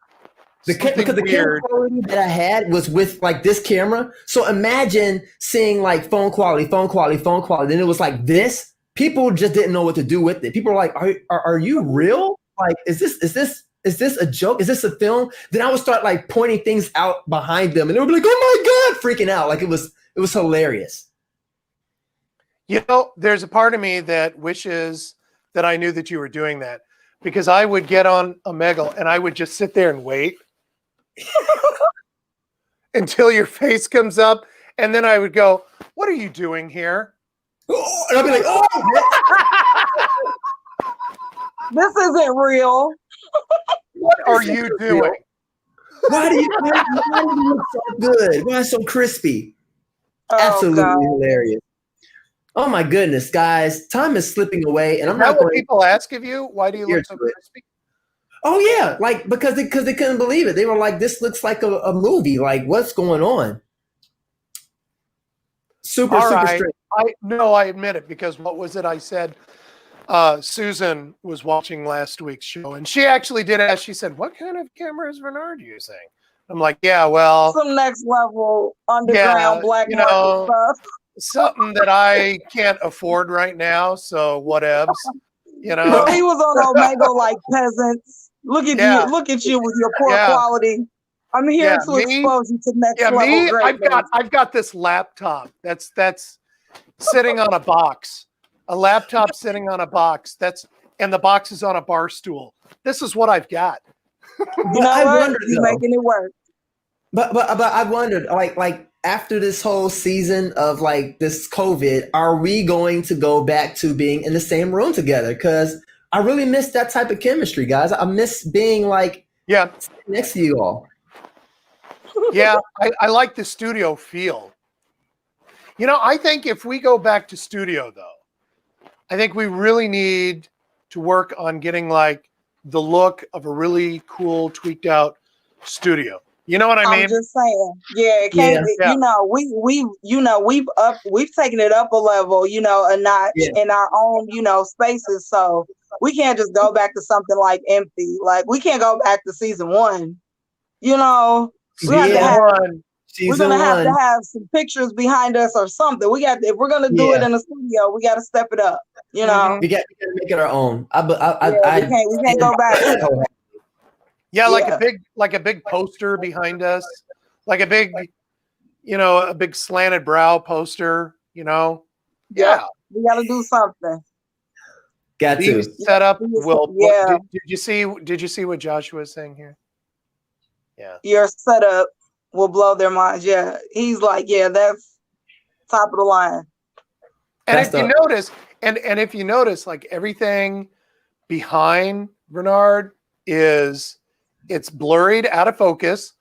Speaker 2: because the camera quality that I had was with like this camera. So imagine seeing like phone quality. Then it was like this. People just didn't know what to do with it. People were like, "Are you real? Like, is this a joke? Is this a film?" Then I would start like pointing things out behind them, and they would be like, "Oh my god!" freaking out. Like it was hilarious.
Speaker 1: You know, there's a part of me that wishes that I knew that you were doing that, because I would get on Omegle and I would just sit there and wait until your face comes up, and then I would go, "What are you doing here?"
Speaker 2: And I'd be like, "Oh,
Speaker 3: this isn't real.
Speaker 1: What are you doing?
Speaker 2: Why do you look so good? Why so crispy?" Absolutely hilarious. Oh my goodness, guys. Time is slipping away. And I'm not
Speaker 1: what people ask of you? Why do you look so crispy?
Speaker 2: Oh yeah, like because they couldn't believe it. They were like, "This looks like a movie. Like, what's going on?" Super strange.
Speaker 1: I admit it, because what was it I said? Susan was watching last week's show, and she actually did ask. She said, "What kind of camera is Bernard using?" I'm like, "Yeah, well,
Speaker 3: some next level underground black market stuff.
Speaker 1: Something that I can't afford right now. So whatevs, you know."
Speaker 3: So he was on Omegle like peasants. Look at you! Look at you with your poor quality. I'm here to expose you to next level greatness.
Speaker 1: I've got this laptop that's sitting on a box. A laptop sitting on a box. And the box is on a bar stool. This is what I've got.
Speaker 3: You know what? You're making it work.
Speaker 2: But I wondered, like after this whole season of like this COVID, are we going to go back to being in the same room together? Because I really miss that type of chemistry, guys. I miss being like next to you all.
Speaker 1: Yeah, I like the studio feel. You know, I think if we go back to studio, though, I think we really need to work on getting like the look of a really cool, tweaked out studio. You know what I mean?
Speaker 3: I'm just saying. Yeah, it can't. You know, we've taken it up a level, you know, a notch in our own, you know, spaces. So we can't just go back to something like empty. Like we can't go back to season 1. You know, we're gonna have to have some pictures behind us or something. If we're gonna do it in the studio, we got to step it up. You know,
Speaker 2: we got to make it our own. We
Speaker 3: can't go back.
Speaker 1: Yeah, like a big poster behind us, like a big slanted brow poster. You know,
Speaker 3: we got to do something.
Speaker 2: Got to
Speaker 1: set up. Did you see what Joshua is saying here? Yeah,
Speaker 3: your setup will blow their minds. Yeah, he's like, that's top of the line.
Speaker 1: And if you notice, like everything behind Bernard it's blurred, out of focus.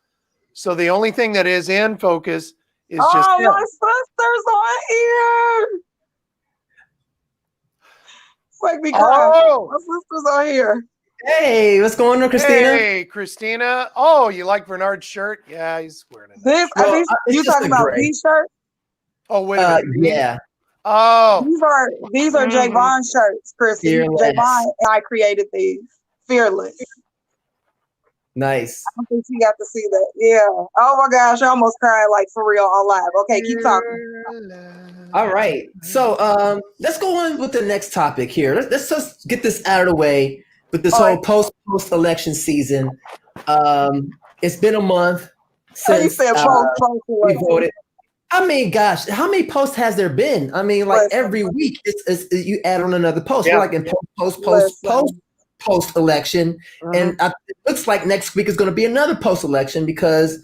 Speaker 1: So the only thing that is in focus is just him.
Speaker 3: My sister's on here. Make me cry. My sister's on here.
Speaker 2: Hey, what's going on, Christina?
Speaker 1: Hey, Christina. Oh, you like Bernard's shirt? Yeah, he's wearing it.
Speaker 3: You talking about these shirts?
Speaker 1: Oh, wait a minute.
Speaker 2: Yeah.
Speaker 3: Oh. These are Javon shirts, Chrissy. Javon and I created these. Fearless.
Speaker 2: Nice.
Speaker 3: I don't think you got to see that. Yeah. Oh my gosh, I almost cried like for real on live. Okay, keep talking.
Speaker 2: All right. So let's go on with the next topic here. Let's just get this out of the way with this whole post-election season. It's been a month since we voted. I mean, gosh, how many posts has there been? I mean, like every week, it's you add on another post. We're like in post-election, and it looks like next week is going to be another post-election because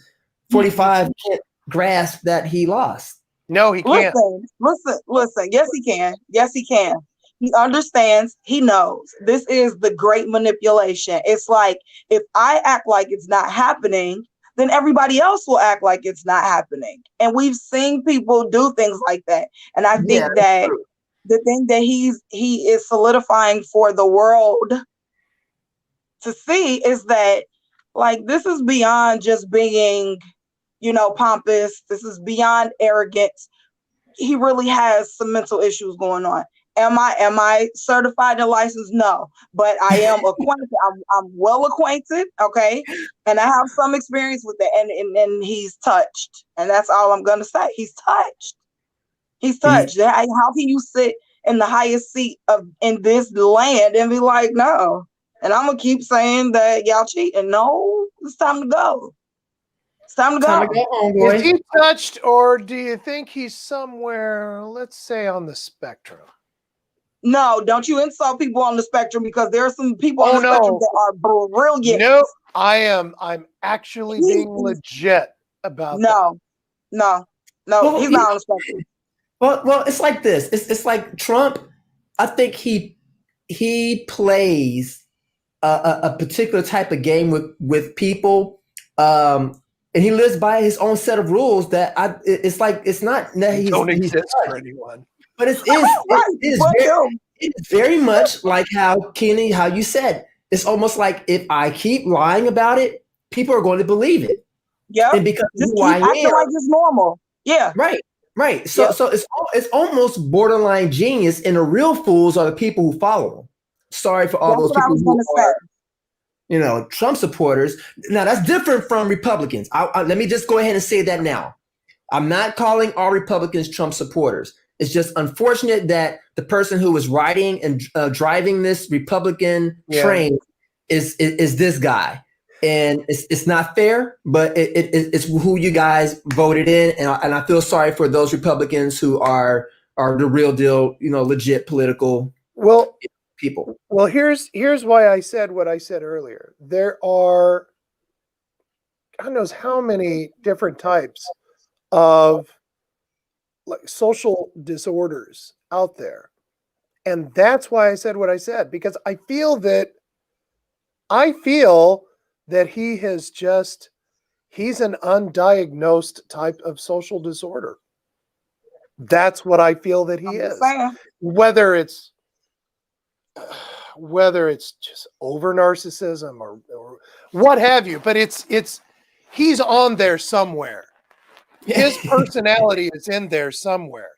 Speaker 2: 45 can't grasp that he lost.
Speaker 1: No, he can't.
Speaker 3: Listen. Yes, he can. Yes, he can. He understands. He knows. This is the great manipulation. It's like if I act like it's not happening, then everybody else will act like it's not happening. And we've seen people do things like that. And I think that the thing that he is solidifying for the world to see is that Like, this is beyond just being, pompous. This is beyond arrogance. He really has some mental issues going on. Am I certified and licensed? No, but I am acquainted. I'm well acquainted, okay, and I have some experience with it. And he's touched, and that's all I'm gonna say. He's touched. He's touched. How can you sit in the highest seat in this land and be like, no? And I'm gonna keep saying that y'all cheating. No, it's time to go. It's time to go.
Speaker 1: Is he touched, or do you think he's somewhere, let's say, on the spectrum?
Speaker 3: No, don't you insult people on the spectrum, because there are some people on the spectrum that are brilliant.
Speaker 1: No, I'm actually being legit about that.
Speaker 3: No, well, he's not on the spectrum.
Speaker 2: Well, it's like this. It's like Trump. I think he plays a particular type of game with people, and he lives by his own set of rules. It's not that he don't exist for anyone. But it is very much like how Kenny, how you said. It's almost like if I keep lying about it, people are going to believe it.
Speaker 3: Yeah,
Speaker 2: and because
Speaker 3: just keep acting like it's normal. Yeah,
Speaker 2: right. So it's almost borderline genius, and the real fools are the people who follow him. Sorry for all those people who are, Trump supporters. Now that's different from Republicans. Let me just go ahead and say that now. I'm not calling all Republicans Trump supporters. It's just unfortunate that the person who was riding and driving this Republican train is this guy, and it's not fair. But it's who you guys voted in, and I feel sorry for those Republicans who are the real deal, legit political people.
Speaker 1: Well, here's why I said what I said earlier. There are God knows how many different types of like social disorders out there. And that's why I said what I said, because I feel that he's an undiagnosed type of social disorder. That's what I feel that he is. Whether it's just over narcissism or what have you, but he's on there somewhere. His personality is in there somewhere,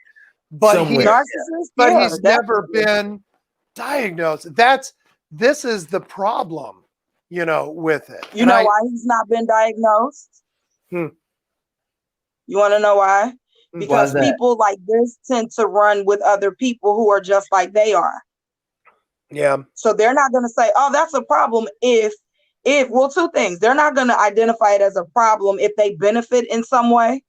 Speaker 1: but he's never been diagnosed. This is the problem, with it.
Speaker 3: You know why he's not been diagnosed? You want to know why? Because people like this tend to run with other people who are just like they are.
Speaker 1: Yeah.
Speaker 3: So they're not going to say, "Oh, that's a problem." Well, two things: they're not going to identify it as a problem if they benefit in some way.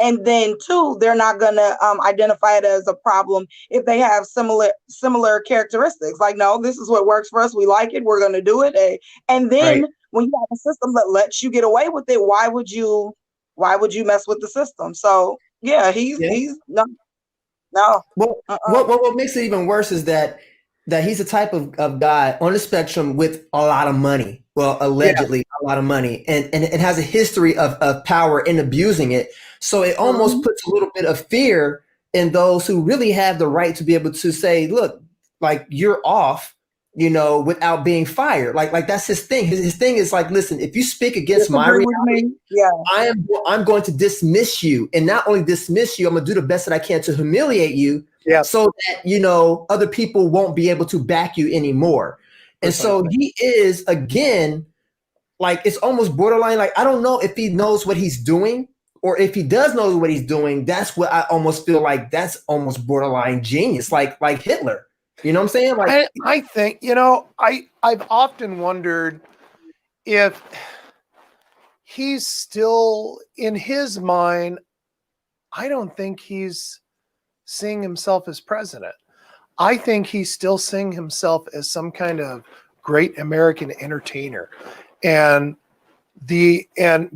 Speaker 3: And then two, they're not going to identify it as a problem if they have similar characteristics. Like, no, this is what works for us. We like it. We're going to do it. And then when you have a system that lets you get away with it, why would you mess with the system? So yeah, he's no.
Speaker 2: Well, what makes it even worse is that he's a type of guy on the spectrum with a lot of money. Well, allegedly a lot of money, and it has a history of power and abusing it. So it almost puts a little bit of fear in those who really have the right to be able to say, look, like you're off, without being fired. Like that's his thing. His thing is like, listen, if you speak against my reality, I'm going to dismiss you. And not only dismiss you, I'm going to do the best that I can to humiliate you so that, other people won't be able to back you anymore. And so he is, again, like it's almost borderline. Like, I don't know if he knows what he's doing, or if he does know what he's doing. That's what I almost feel like that's almost borderline genius, like Hitler. You know what I'm saying? Like,
Speaker 1: I think, I've often wondered if he's still in his mind. I don't think he's seeing himself as president. I think he's still seeing himself as some kind of great American entertainer. And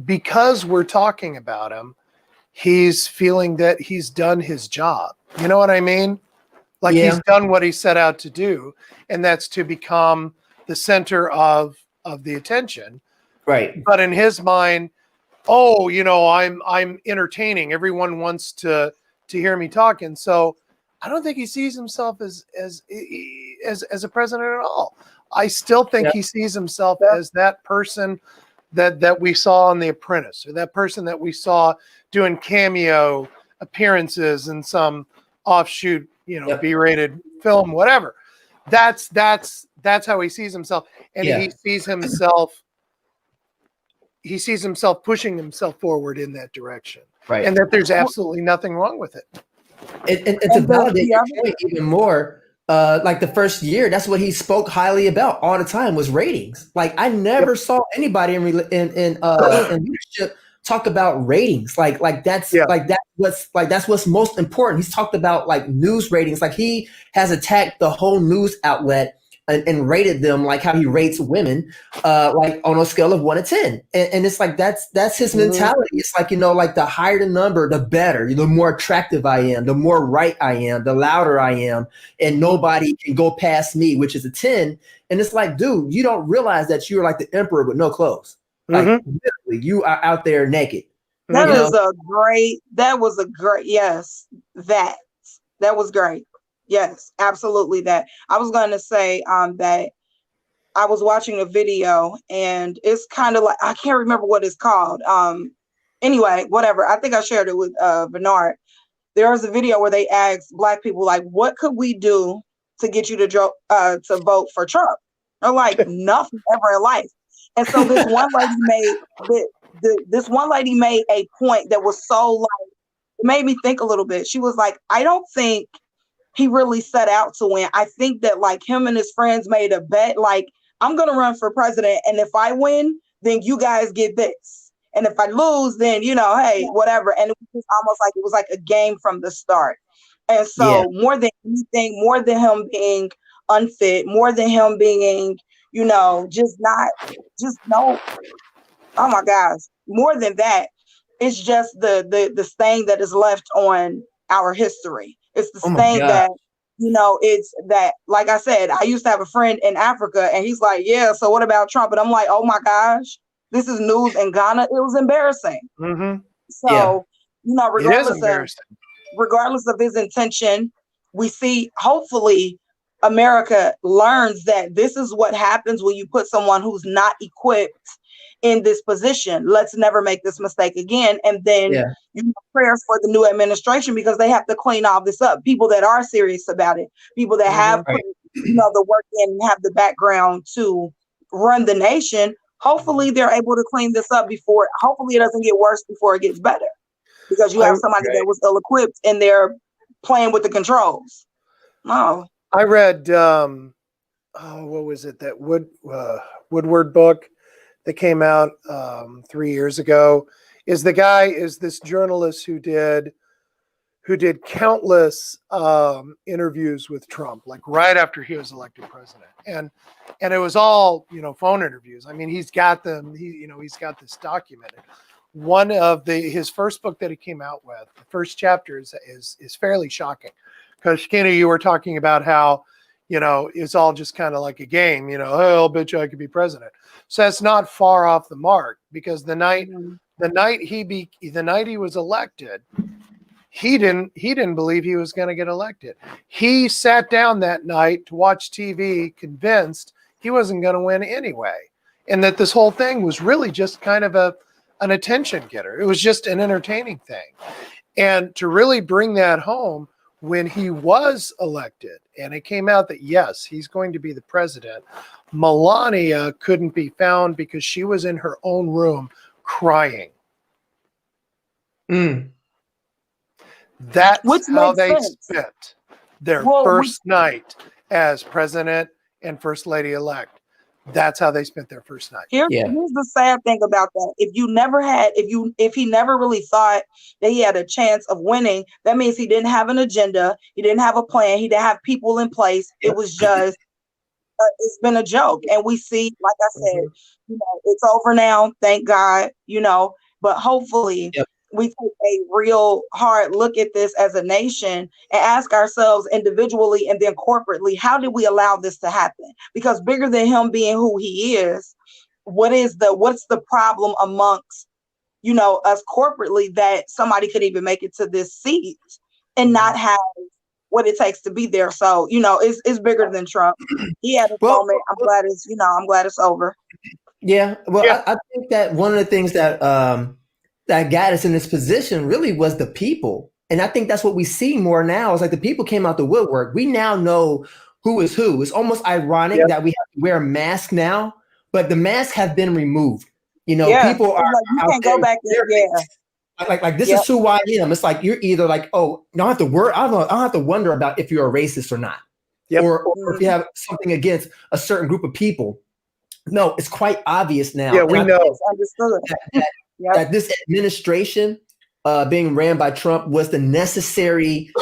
Speaker 1: because we're talking about him, he's feeling that he's done his job. You know what I mean? Like he's done what he set out to do, and that's to become the center of the attention.
Speaker 2: Right.
Speaker 1: But in his mind, I'm entertaining. Everyone wants to hear me talking. So I don't think he sees himself as a president at all. I still think he sees himself as that person that we saw on The Apprentice, or that person that we saw doing cameo appearances in some offshoot, B-rated film, whatever. That's how he sees himself, and he sees himself pushing himself forward in that direction,
Speaker 2: right?
Speaker 1: And that there's absolutely nothing wrong with it.
Speaker 2: And to validate your point even more, like the first year, that's what he spoke highly about all the time was ratings. Like I never saw anybody in leadership talk about ratings. That's what's most important. He's talked about like news ratings. Like he has attacked the whole news outlet and rated them like how he rates women, like on a scale of 1 to 10. And it's like that's his mentality. It's like, like the higher the number, the better. The more attractive I am, the more right I am, the louder I am, and nobody can go past me, which is a 10. And it's like, dude, you don't realize that you're like the emperor with no clothes. Like literally, you are out there naked.
Speaker 3: That was a great, yes, that was great. Yes, absolutely. That I was going to say that I was watching a video and it's kind of like, I can't remember what it's called. Anyway, whatever. I think I shared it with Bernard. There was a video where they asked Black people, like, what could we do to get you to vote for Trump? They're like, nothing ever in life. And so this one lady made a point that was so like, it made me think a little bit. She was like, I don't think he really set out to win. I think that like him and his friends made a bet, like, I'm going to run for president. And if I win, then you guys get this. And if I lose, then, hey, whatever. And it was almost like it was like a game from the start. And so more than anything, more than him being unfit, more than him being, oh my gosh, more than that, it's just the stain that is left on our history. It's the stain that, it's that, like I said, I used to have a friend in Africa and he's like, yeah, so what about Trump? And I'm like, oh my gosh, this is news in Ghana. It was embarrassing. So, regardless of his intention, we see, hopefully, America learns that this is what happens when you put someone who's not equipped in this position. Let's never make this mistake again. And then prayers for the new administration, because they have to clean all this up. People that are serious about it, people that have put, the work in and have the background to run the nation. Hopefully they're able to clean this up before, hopefully it doesn't get worse before it gets better, because you have somebody that was ill-equipped and they're playing with the controls.
Speaker 1: I read, what was it? That Woodward book that came out 3 years ago. Is this journalist who did countless interviews with Trump, like right after he was elected president, and it was all phone interviews. I mean, he's got them. He's got this documented. One of his first book that he came out with, the first chapter is fairly shocking. Because Kenny, you were talking about how, it's all just kind of like a game, hey, I'll bet you I could be president. So that's not far off the mark, because the night he was elected, he didn't believe he was going to get elected. He sat down that night to watch TV, convinced he wasn't going to win anyway, and that this whole thing was really just kind of an attention getter. It was just an entertaining thing, and to really bring that home. When he was elected and it came out that, yes, he's going to be the president, Melania couldn't be found because she was in her own room crying. That's how they spent their first night as president and first lady elect. That's how they spent their first night.
Speaker 3: Here's the sad thing about that. If he never really thought that he had a chance of winning, that means he didn't have an agenda. He didn't have a plan. He didn't have people in place. It was just, it's been a joke. And we see, like I said, it's over now. Thank God, but hopefully we take a real hard look at this as a nation and ask ourselves individually and then corporately, how did we allow this to happen? Because bigger than him being who he is, what's the problem amongst, us corporately that somebody could even make it to this seat and not have what it takes to be there? So, it's bigger than Trump. He had a moment. I'm glad it's over.
Speaker 2: Yeah. Well,
Speaker 1: Yeah.
Speaker 2: I think that one of the things that that got us in this position really was the people. And I think that's what we see more now. It's like the people came out the woodwork. We now know who is who. It's almost ironic that we have to wear a mask now, but the masks have been removed. You know,
Speaker 3: Yeah,
Speaker 2: people are
Speaker 3: it's like you
Speaker 2: out
Speaker 3: can't
Speaker 2: there.
Speaker 3: go back there. Yeah,
Speaker 2: Like this
Speaker 3: yep.
Speaker 2: is who I am. It's like you're either like, oh, I don't have to worry. I don't have to wonder about if you're a racist or not, or if you have something against a certain group of people. No, it's quite obvious now.
Speaker 1: Yeah, we know.
Speaker 3: It's understood.
Speaker 2: That this administration being ran by Trump was the necessary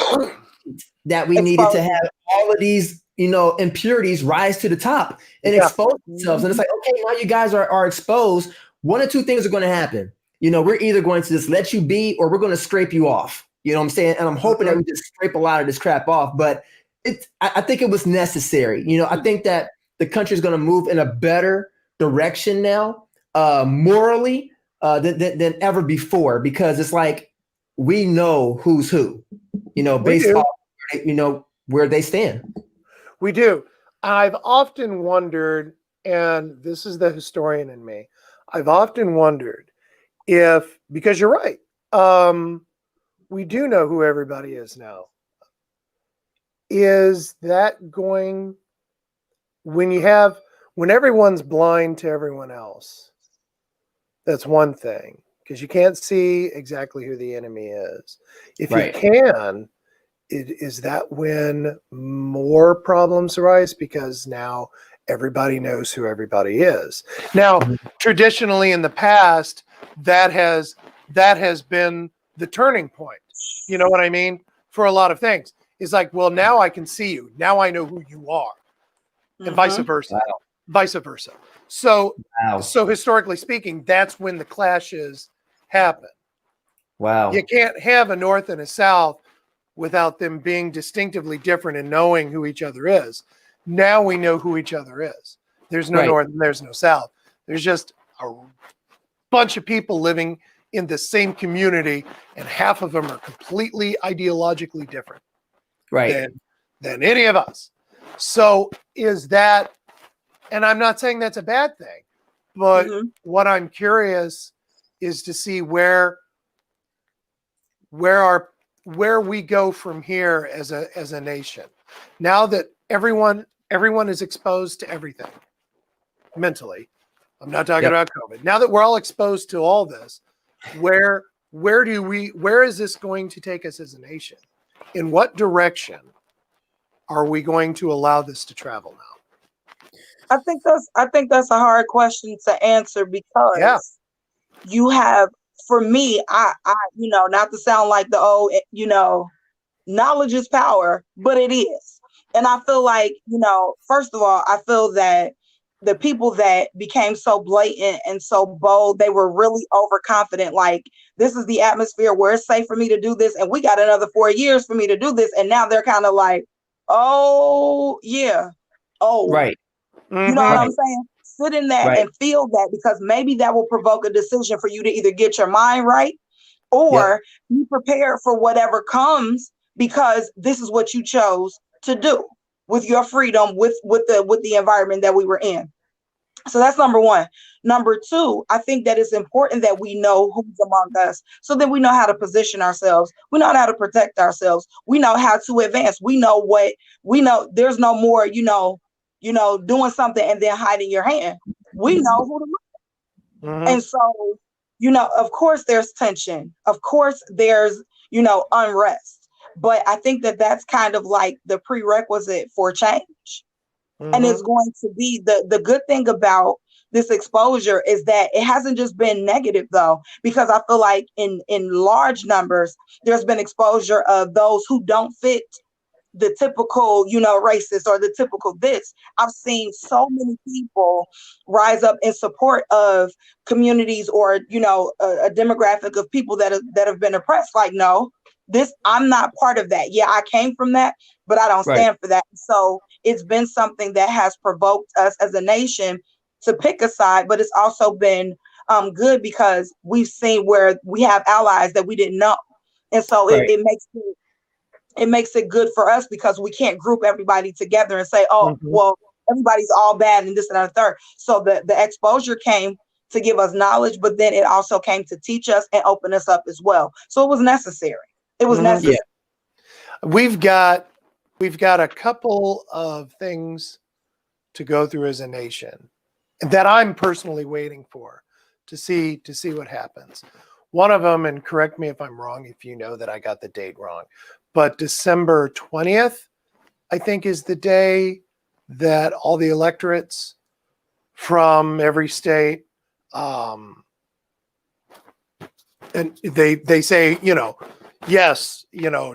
Speaker 2: that we needed to have all of these, impurities rise to the top and expose themselves. And it's like, okay, now you guys are exposed. One or two things are going to happen. We're either going to just let you be, or we're going to scrape you off. You know what I'm saying? And I'm hoping that we just scrape a lot of this crap off. But I think it was necessary. I think that the country is going to move in a better direction now, morally, than ever before, because it's like we know who's who, based off, where they stand.
Speaker 1: We do. I've often wondered, and this is the historian in me, I've often wondered because you're right, we do know who everybody is now. Is that going, when everyone's blind to everyone else, that's one thing, because you can't see exactly who the enemy is. If you can, is that when more problems arise, because now everybody knows who everybody is. Now, traditionally in the past, that has been the turning point. You know what I mean? For a lot of things. It's like, well, now I can see you. Now I know who you are. And vice versa. Wow. Vice versa. So historically speaking, that's when the clashes happen.
Speaker 2: Wow.
Speaker 1: You can't have a North and a South without them being distinctively different and knowing who each other is. Now we know who each other is. There's no North and there's no South. There's just a bunch of people living in the same community, and half of them are completely ideologically different than any of us. So is that, and I'm not saying that's a bad thing, but what I'm curious is to see where we go from here as a nation. Now that everyone is exposed to everything mentally. I'm not talking about COVID. Now that we're all exposed to all this, where is this going to take us as a nation? In what direction are we going to allow this to travel now?
Speaker 3: I think that's a hard question to answer, because you have, for me, I not to sound like the old, knowledge is power, but it is. And I feel like, first of all, I feel that the people that became so blatant and so bold, they were really overconfident. Like, this is the atmosphere where it's safe for me to do this, and we got another 4 years for me to do this. And now they're kind of like, oh yeah,
Speaker 2: right.
Speaker 3: You know what I'm saying? Sit in that and feel that, because maybe that will provoke a decision for you to either get your mind right or be prepared for whatever comes, because this is what you chose to do with your freedom, with the environment that we were in. So that's number one. Number two, I think that it's important that we know who's among us, so that we know how to position ourselves. We know how to protect ourselves. We know how to advance. We know there's no more, doing something and then hiding your hand. We know who to look at. And so, of course there's tension. Of course there's, unrest. But I think that that's kind of like the prerequisite for change. And it's going to be the good thing about this exposure is that it hasn't just been negative, though, because I feel like in large numbers, there's been exposure of those who don't fit the typical, racist or the typical this. I've seen so many people rise up in support of communities or, a demographic of people that have been oppressed. Like, no, I'm not part of that. Yeah, I came from that, but I don't stand for that. So it's been something that has provoked us as a nation to pick a side, but it's also been good, because we've seen where we have allies that we didn't know. And so it makes it good for us, because we can't group everybody together and say, well, everybody's all bad and this and that and third. So the exposure came to give us knowledge, but then it also came to teach us and open us up as well. So it was necessary. It was necessary.
Speaker 1: Yeah. We've got a couple of things to go through as a nation that I'm personally waiting for to see what happens. One of them, and correct me if I'm wrong, if you know that I got the date wrong, but December 20th, I think, is the day that all the electorates from every state, and they say, yes,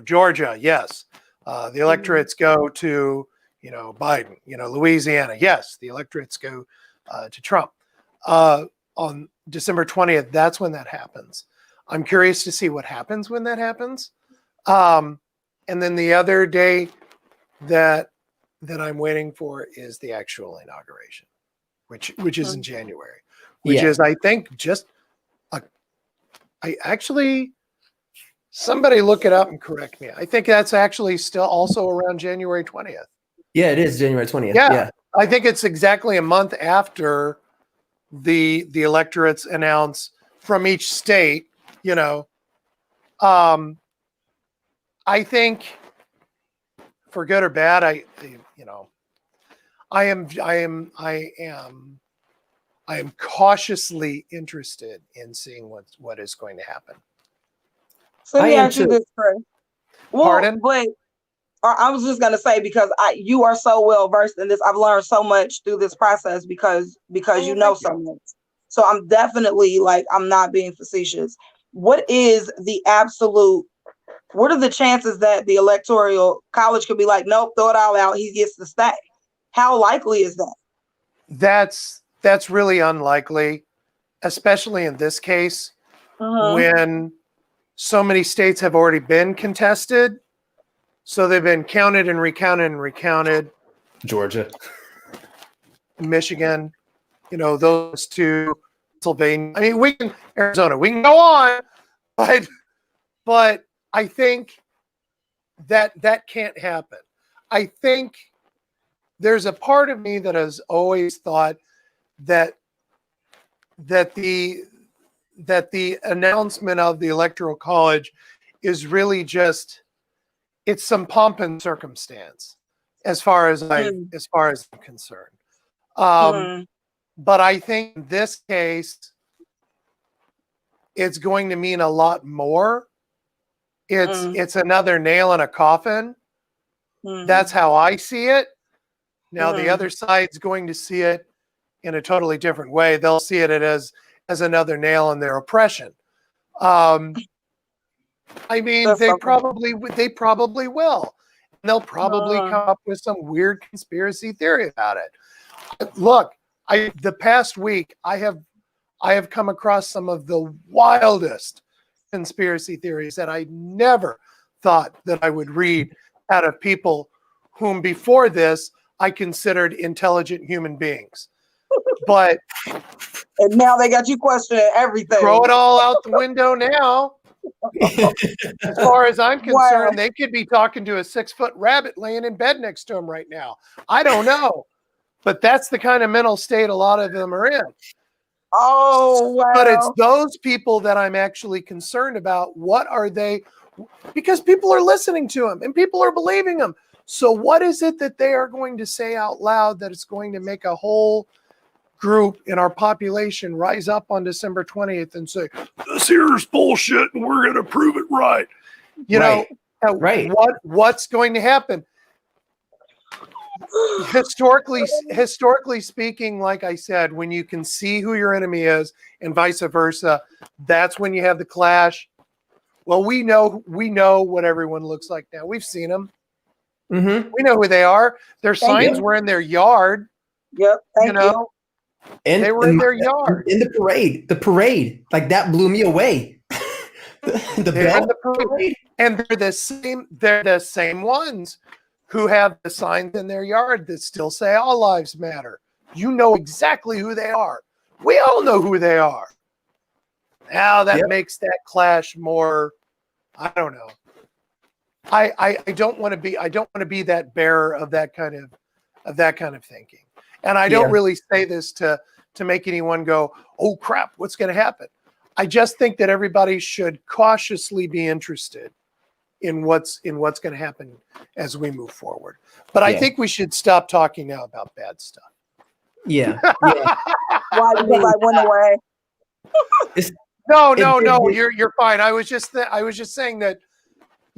Speaker 1: Georgia, yes, the electorates go to, Biden, Louisiana, yes, the electorates go to Trump. On December 20th, that's when that happens. I'm curious to see what happens when that happens. And then the other day that I'm waiting for is the actual inauguration, which is in January, which is, I think, just somebody look it up and correct me. I think that's actually still also around January 20th.
Speaker 2: Yeah, it is January 20th.
Speaker 1: Yeah. I think it's exactly a month after the electorates announce from each state, I think, for good or bad, I am cautiously interested in seeing what is going to happen.
Speaker 3: So let me ask you this, Chris.
Speaker 1: Pardon?
Speaker 3: But I was just gonna say, because you are so well versed in this. I've learned so much through this process because you know so much. So I'm definitely, I'm not being facetious. What are the chances that the electoral college could be like, nope, throw it all out, he gets to stay? How likely is that?
Speaker 1: That's really unlikely, especially in this case, when so many states have already been contested. So they've been counted and recounted and recounted.
Speaker 2: Georgia,
Speaker 1: Michigan, those two, Pennsylvania. I mean, Arizona, we can go on, but I think that can't happen. I think there's a part of me that has always thought that the announcement of the Electoral College is really just, it's some pomp and circumstance as far as I'm concerned. But I think in this case, it's going to mean a lot more. It's another nail in a coffin. That's how I see it. Now the other side's going to see it in a totally different way. They'll see it as another nail in their oppression. I mean, they probably will. And they'll probably come up with some weird conspiracy theory about it. Look, the past week I have come across some of the wildest conspiracy theories that I never thought that I would read out of people whom before this I considered intelligent human beings. But
Speaker 3: and now they got you questioning everything.
Speaker 1: Throw it all out the window now. As far as I'm concerned, they could be talking to a 6-foot rabbit laying in bed next to them right now. I don't know. But that's the kind of mental state a lot of them are in.
Speaker 3: Oh, wow.
Speaker 1: But it's those people that I'm actually concerned about. What are they? Because people are listening to them and people are believing them. So what is it that they are going to say out loud that is going to make a whole group in our population rise up on December 20th and say, this here is bullshit and we're going to prove it right? What's going to happen? Historically speaking, like I said, when you can see who your enemy is and vice versa, that's when you have the clash. Well, we know what everyone looks like now. We've seen them. We know who they are. Their signs were in their yard.
Speaker 3: Yep. Thank you.
Speaker 2: And
Speaker 1: they were in their yard.
Speaker 2: In the parade, like that blew me away. the
Speaker 1: parade. And they're the same ones who have the signs in their yard that still say all lives matter. You know exactly who they are. We all know who they are. Now that makes that clash more, I don't know. I don't want to be that bearer of that kind of that kind of thinking. And I don't really say this to make anyone go, oh crap, what's going to happen? I just think that everybody should cautiously be interested in what's going to happen as we move forward. But I think we should stop talking now about bad stuff.
Speaker 2: Yeah.
Speaker 3: Why? Because I went away.
Speaker 1: No, you're fine. I was just saying that,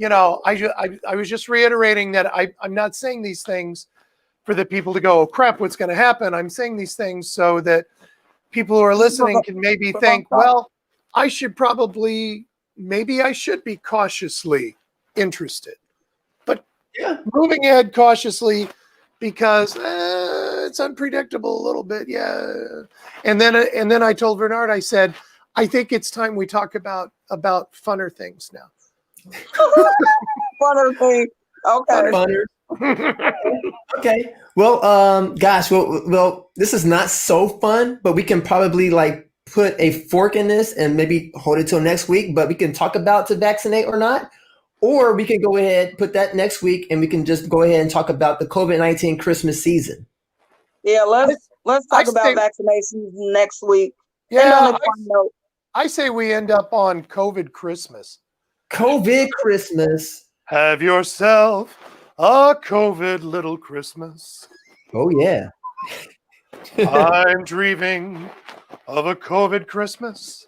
Speaker 1: I was just reiterating that I'm not saying these things for the people to go, oh crap, what's going to happen? I'm saying these things so that people who are listening can maybe think, well, maybe I should be cautiously interested, but moving ahead cautiously because it's unpredictable a little bit. Yeah. And then I told Bernard, I said, I think it's time we talk about funner things now.
Speaker 3: Funner things. Okay.
Speaker 2: Okay. Well, gosh, well, this is not so fun, but we can probably like put a fork in this and maybe hold it till next week, but we can talk about to vaccinate or not, or we can go ahead, put that next week, and we can just go ahead and talk about the COVID-19 Christmas season.
Speaker 3: Yeah, let's talk about vaccinations next week.
Speaker 1: Yeah, I say we end up on COVID Christmas.
Speaker 2: COVID Christmas.
Speaker 1: Have yourself a COVID little Christmas.
Speaker 2: Oh, yeah.
Speaker 1: I'm dreaming of a COVID Christmas.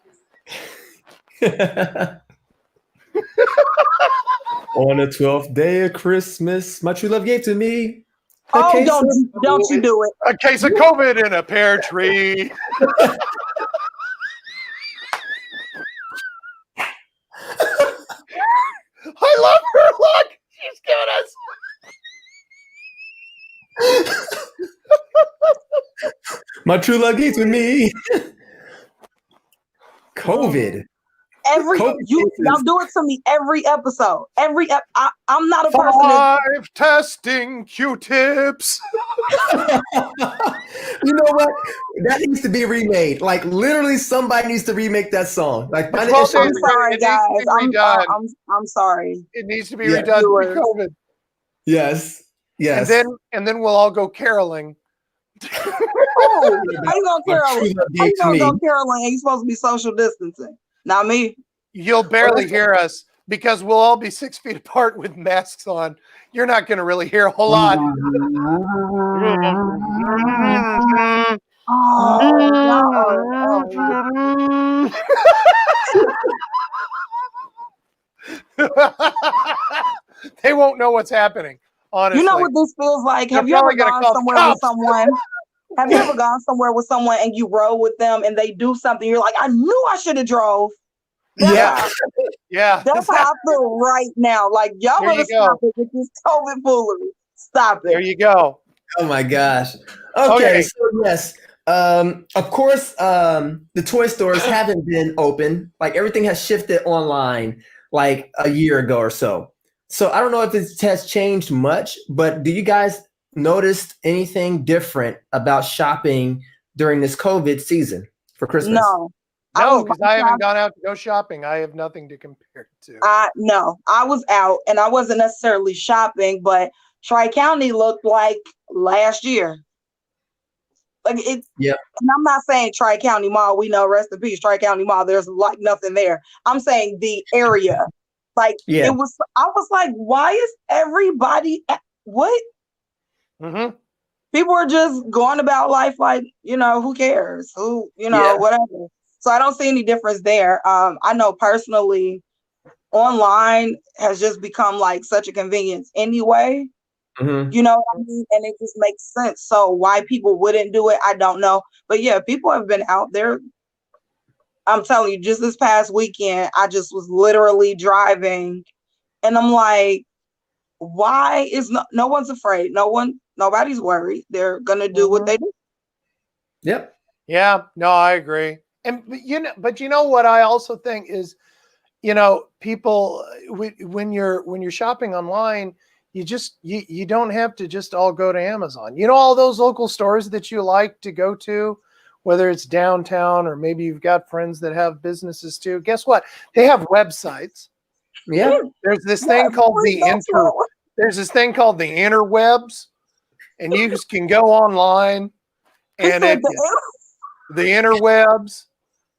Speaker 2: On the 12th day of Christmas, my true love gave to me.
Speaker 3: Don't you do it.
Speaker 1: A case of COVID in a pear tree. I love her. Look, she's giving us.
Speaker 2: My true love gave to me. COVID.
Speaker 3: Y'all do it to me every episode. I'm not a person.
Speaker 1: 5 testing Q-tips.
Speaker 2: You know what? That needs to be remade. Like literally, somebody needs to remake that song. Like,
Speaker 3: I'm sorry, guys. I'm sorry.
Speaker 1: It needs to be redone for COVID.
Speaker 2: Yes.
Speaker 1: And then we'll all go caroling.
Speaker 3: Oh, how you gonna caroling? How you gonna go caroling? And you supposed to be social distancing. Not me.
Speaker 1: You'll barely hear us because we'll all be 6 feet apart with masks on. You're not going to really hear a whole lot. They won't know what's happening, honestly.
Speaker 3: You know what this feels like? Have you ever gone somewhere with someone? Have you ever gone somewhere with someone and you roll with them and they do something? You're like, I knew I should have drove.
Speaker 1: Yeah.
Speaker 3: That's how I feel right now. Like, y'all better stop it with this COVID foolery. Stop it.
Speaker 1: There you go.
Speaker 2: Oh my gosh. Okay. So yes. Of course, the toy stores haven't been open. Like everything has shifted online like a year ago or so. So I don't know if it has changed much, but do you guys notice anything different about shopping during this COVID season for Christmas?
Speaker 1: No, because I haven't gone out to go shopping. I have nothing to compare it to.
Speaker 3: No, I was out and I wasn't necessarily shopping, but Tri-County looked like last year. Like it. Yeah. And I'm not saying Tri-County Mall. We know, rest in peace, Tri-County Mall. There's like nothing there. I'm saying the area. Like it was. I was like, why is everybody? What? Mm-hmm. People are just going about life like, who cares? Whatever. So I don't see any difference there. I know personally, online has just become like such a convenience anyway. Mm-hmm. You know what I mean? And it just makes sense. So why people wouldn't do it, I don't know. But yeah, people have been out there. I'm telling you, just this past weekend, I just was literally driving and I'm like, why is no one's afraid? Nobody's worried. They're going to do what they do.
Speaker 2: Yep.
Speaker 1: Yeah, no, I agree. And but you know what I also think is, people when you're shopping online, you don't have to just all go to Amazon. All those local stores that you like to go to, whether it's downtown or maybe you've got friends that have businesses too. Guess what? They have websites. Yeah. There's this thing called the interwebs. and you can go online and the interwebs,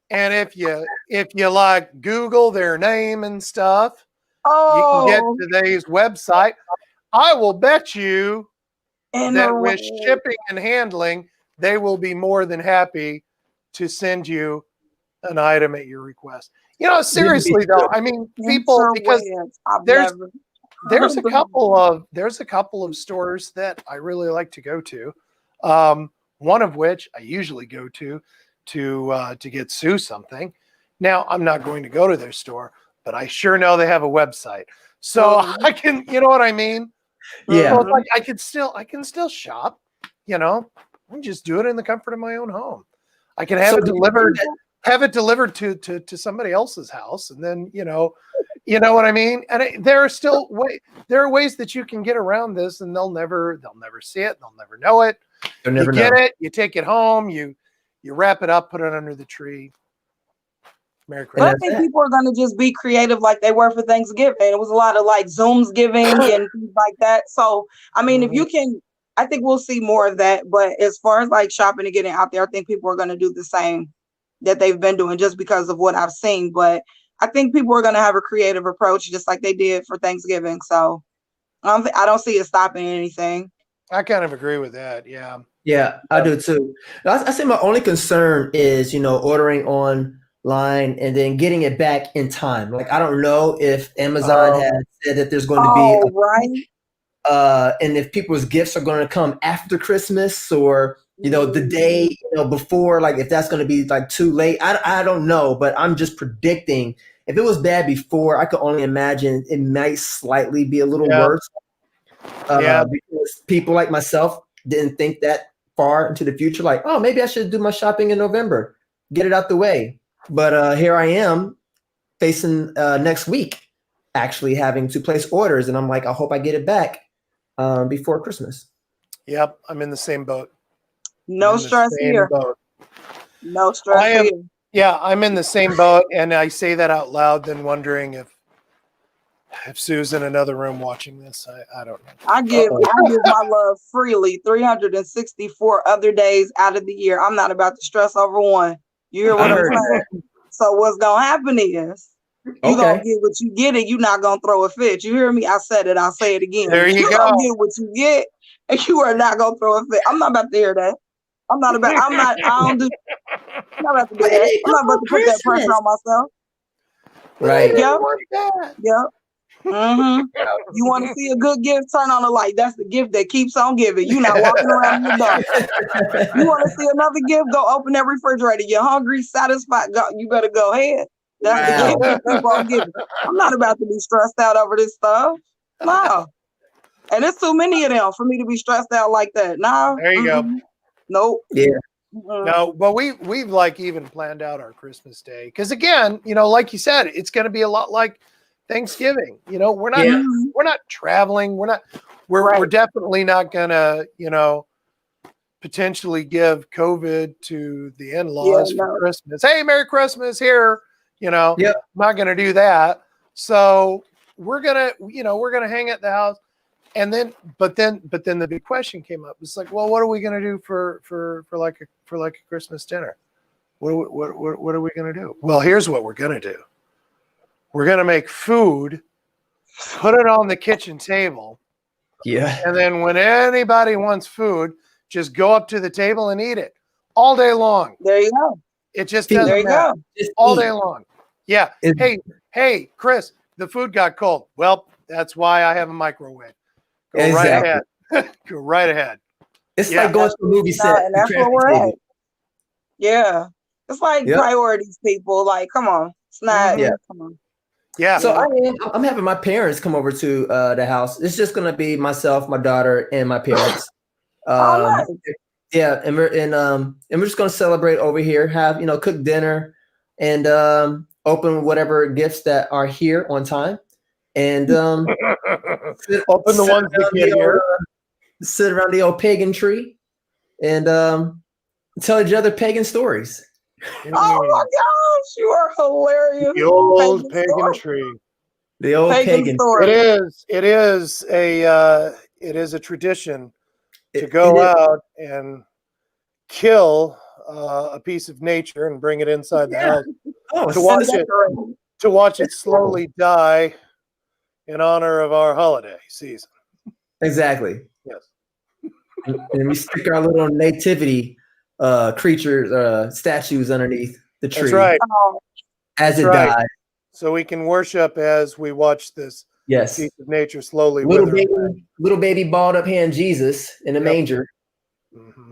Speaker 1: and if you like Google their name and stuff, you can get today's website. I will bet you that with shipping and handling, they will be more than happy to send you an item at your request. You know, seriously though, I mean, people, because there's a couple of stores that I really like to go to. One of which I usually go to get Sue something. Now I'm not going to go to their store, but I sure know they have a website, so I can, you know what I mean?
Speaker 2: Yeah,
Speaker 1: so like I can still shop. You know, I can just do it in the comfort of my own home. I can have it delivered to somebody else's house, and then you know what I mean. And there are ways that you can get around this, and they'll never see it. They'll never know it. You get it, you take it home, you wrap it up, put it under the tree. Merry Christmas.
Speaker 3: But I think people are going to just be creative like they were for Thanksgiving. It was a lot of like Zooms giving and things like that. So, I mean, if you can, I think we'll see more of that. But as far as like shopping and getting out there, I think people are going to do the same that they've been doing just because of what I've seen. But I think people are going to have a creative approach just like they did for Thanksgiving. So I don't see it stopping anything.
Speaker 1: I kind of agree with that. Yeah.
Speaker 2: Yeah, I do too. I say my only concern is, ordering online and then getting it back in time. Like, I don't know if Amazon has said that there's going to be and if people's gifts are going to come after Christmas or, the day, before, like if that's going to be like too late. I don't know, but I'm just predicting if it was bad before, I could only imagine it might slightly be a little worse. Because people like myself didn't think that far into the future, like, oh, maybe I should do my shopping in November, get it out the way. But here I am facing next week, actually having to place orders. And I'm like, I hope I get it back before Christmas.
Speaker 1: Yep. I'm in the same boat.
Speaker 3: No stress here. No stress here.
Speaker 1: Yeah, I'm in the same boat. And I say that out loud, then wondering if Sue's in another room watching this. I don't know.
Speaker 3: I give my love freely 364 other days out of the year. I'm not about to stress over one. You hear what I'm saying? So what's gonna happen is you gonna get what you get, and you're not gonna throw a fit. You hear me? I said it. I'll say it again.
Speaker 1: There you go.
Speaker 3: Gonna get what you get, and you are not gonna throw a fit. I'm not about to hear that. I'm not about to do that. I'm not about to put that pressure on myself.
Speaker 2: Right.
Speaker 3: Yep. Mm-hmm. You want to see a good gift? Turn on the light. That's the gift that keeps on giving. You're not walking around in the dark. You want to see another gift? Go open that refrigerator. You're hungry, satisfied. Go. You better go ahead. That's the gift that keep on giving. I'm not about to be stressed out over this stuff. No. And there's too many of them for me to be stressed out like that. No.
Speaker 1: There you go.
Speaker 3: Nope.
Speaker 2: Yeah.
Speaker 1: No, but we've like even planned out our Christmas day because again, like you said, it's going to be a lot like Thanksgiving. We're not traveling. We're definitely not gonna, potentially give COVID to the in-laws for Christmas. Hey, Merry Christmas here. I'm not gonna do that. So we're gonna hang at the house. And then the big question came up. It's like, well, what are we gonna do for like a Christmas dinner? What are we gonna do? Well, here's what we're gonna do. We're going to make food, put it on the kitchen table.
Speaker 2: Yeah.
Speaker 1: And then when anybody wants food, just go up to the table and eat it all day long.
Speaker 3: There you go.
Speaker 1: It just doesn't matter. All day long. Yeah. Hey, Chris, the food got cold. Well, that's why I have a microwave. Go right ahead. Go right ahead.
Speaker 2: It's like going to a movie set.
Speaker 3: And that's where we're at. Yeah. It's like priorities, people. Like, come on. It's not. Come on.
Speaker 1: Yeah.
Speaker 2: So I'm having my parents come over to the house. It's just gonna be myself, my daughter, and my parents.
Speaker 3: Nice.
Speaker 2: Yeah, and we're just gonna celebrate over here. Have cook dinner, and open whatever gifts that are here on time, and
Speaker 1: open the ones that get here.
Speaker 2: Sit around the old pagan tree, and tell each other pagan stories.
Speaker 3: Oh my gosh, you are hilarious.
Speaker 1: The old pagan tree.
Speaker 2: The old pagan
Speaker 3: story.
Speaker 1: It is a tradition to go out and kill a piece of nature and bring it inside the house to watch it slowly die in honor of our holiday season.
Speaker 2: Exactly.
Speaker 1: Yes.
Speaker 2: And we stick our little nativity creatures, statues underneath the tree.
Speaker 1: That's right.
Speaker 2: As it dies.
Speaker 1: So we can worship as we watch this piece of nature slowly wither.
Speaker 2: Little baby balled up hand Jesus in a manger.
Speaker 1: Mm-hmm.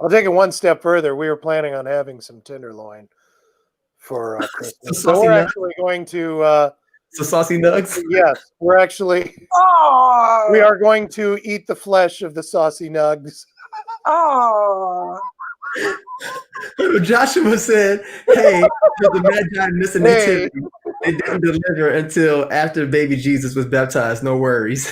Speaker 1: I'll take it one step further. We were planning on having some tenderloin for Christmas. So we're actually going to
Speaker 2: so saucy nugs?
Speaker 1: Yes, we're actually we are going to eat the flesh of the saucy nugs.
Speaker 3: Oh.
Speaker 2: Joshua said, hey, the Magi missing nativity. They didn't deliver until after baby Jesus was baptized. No worries.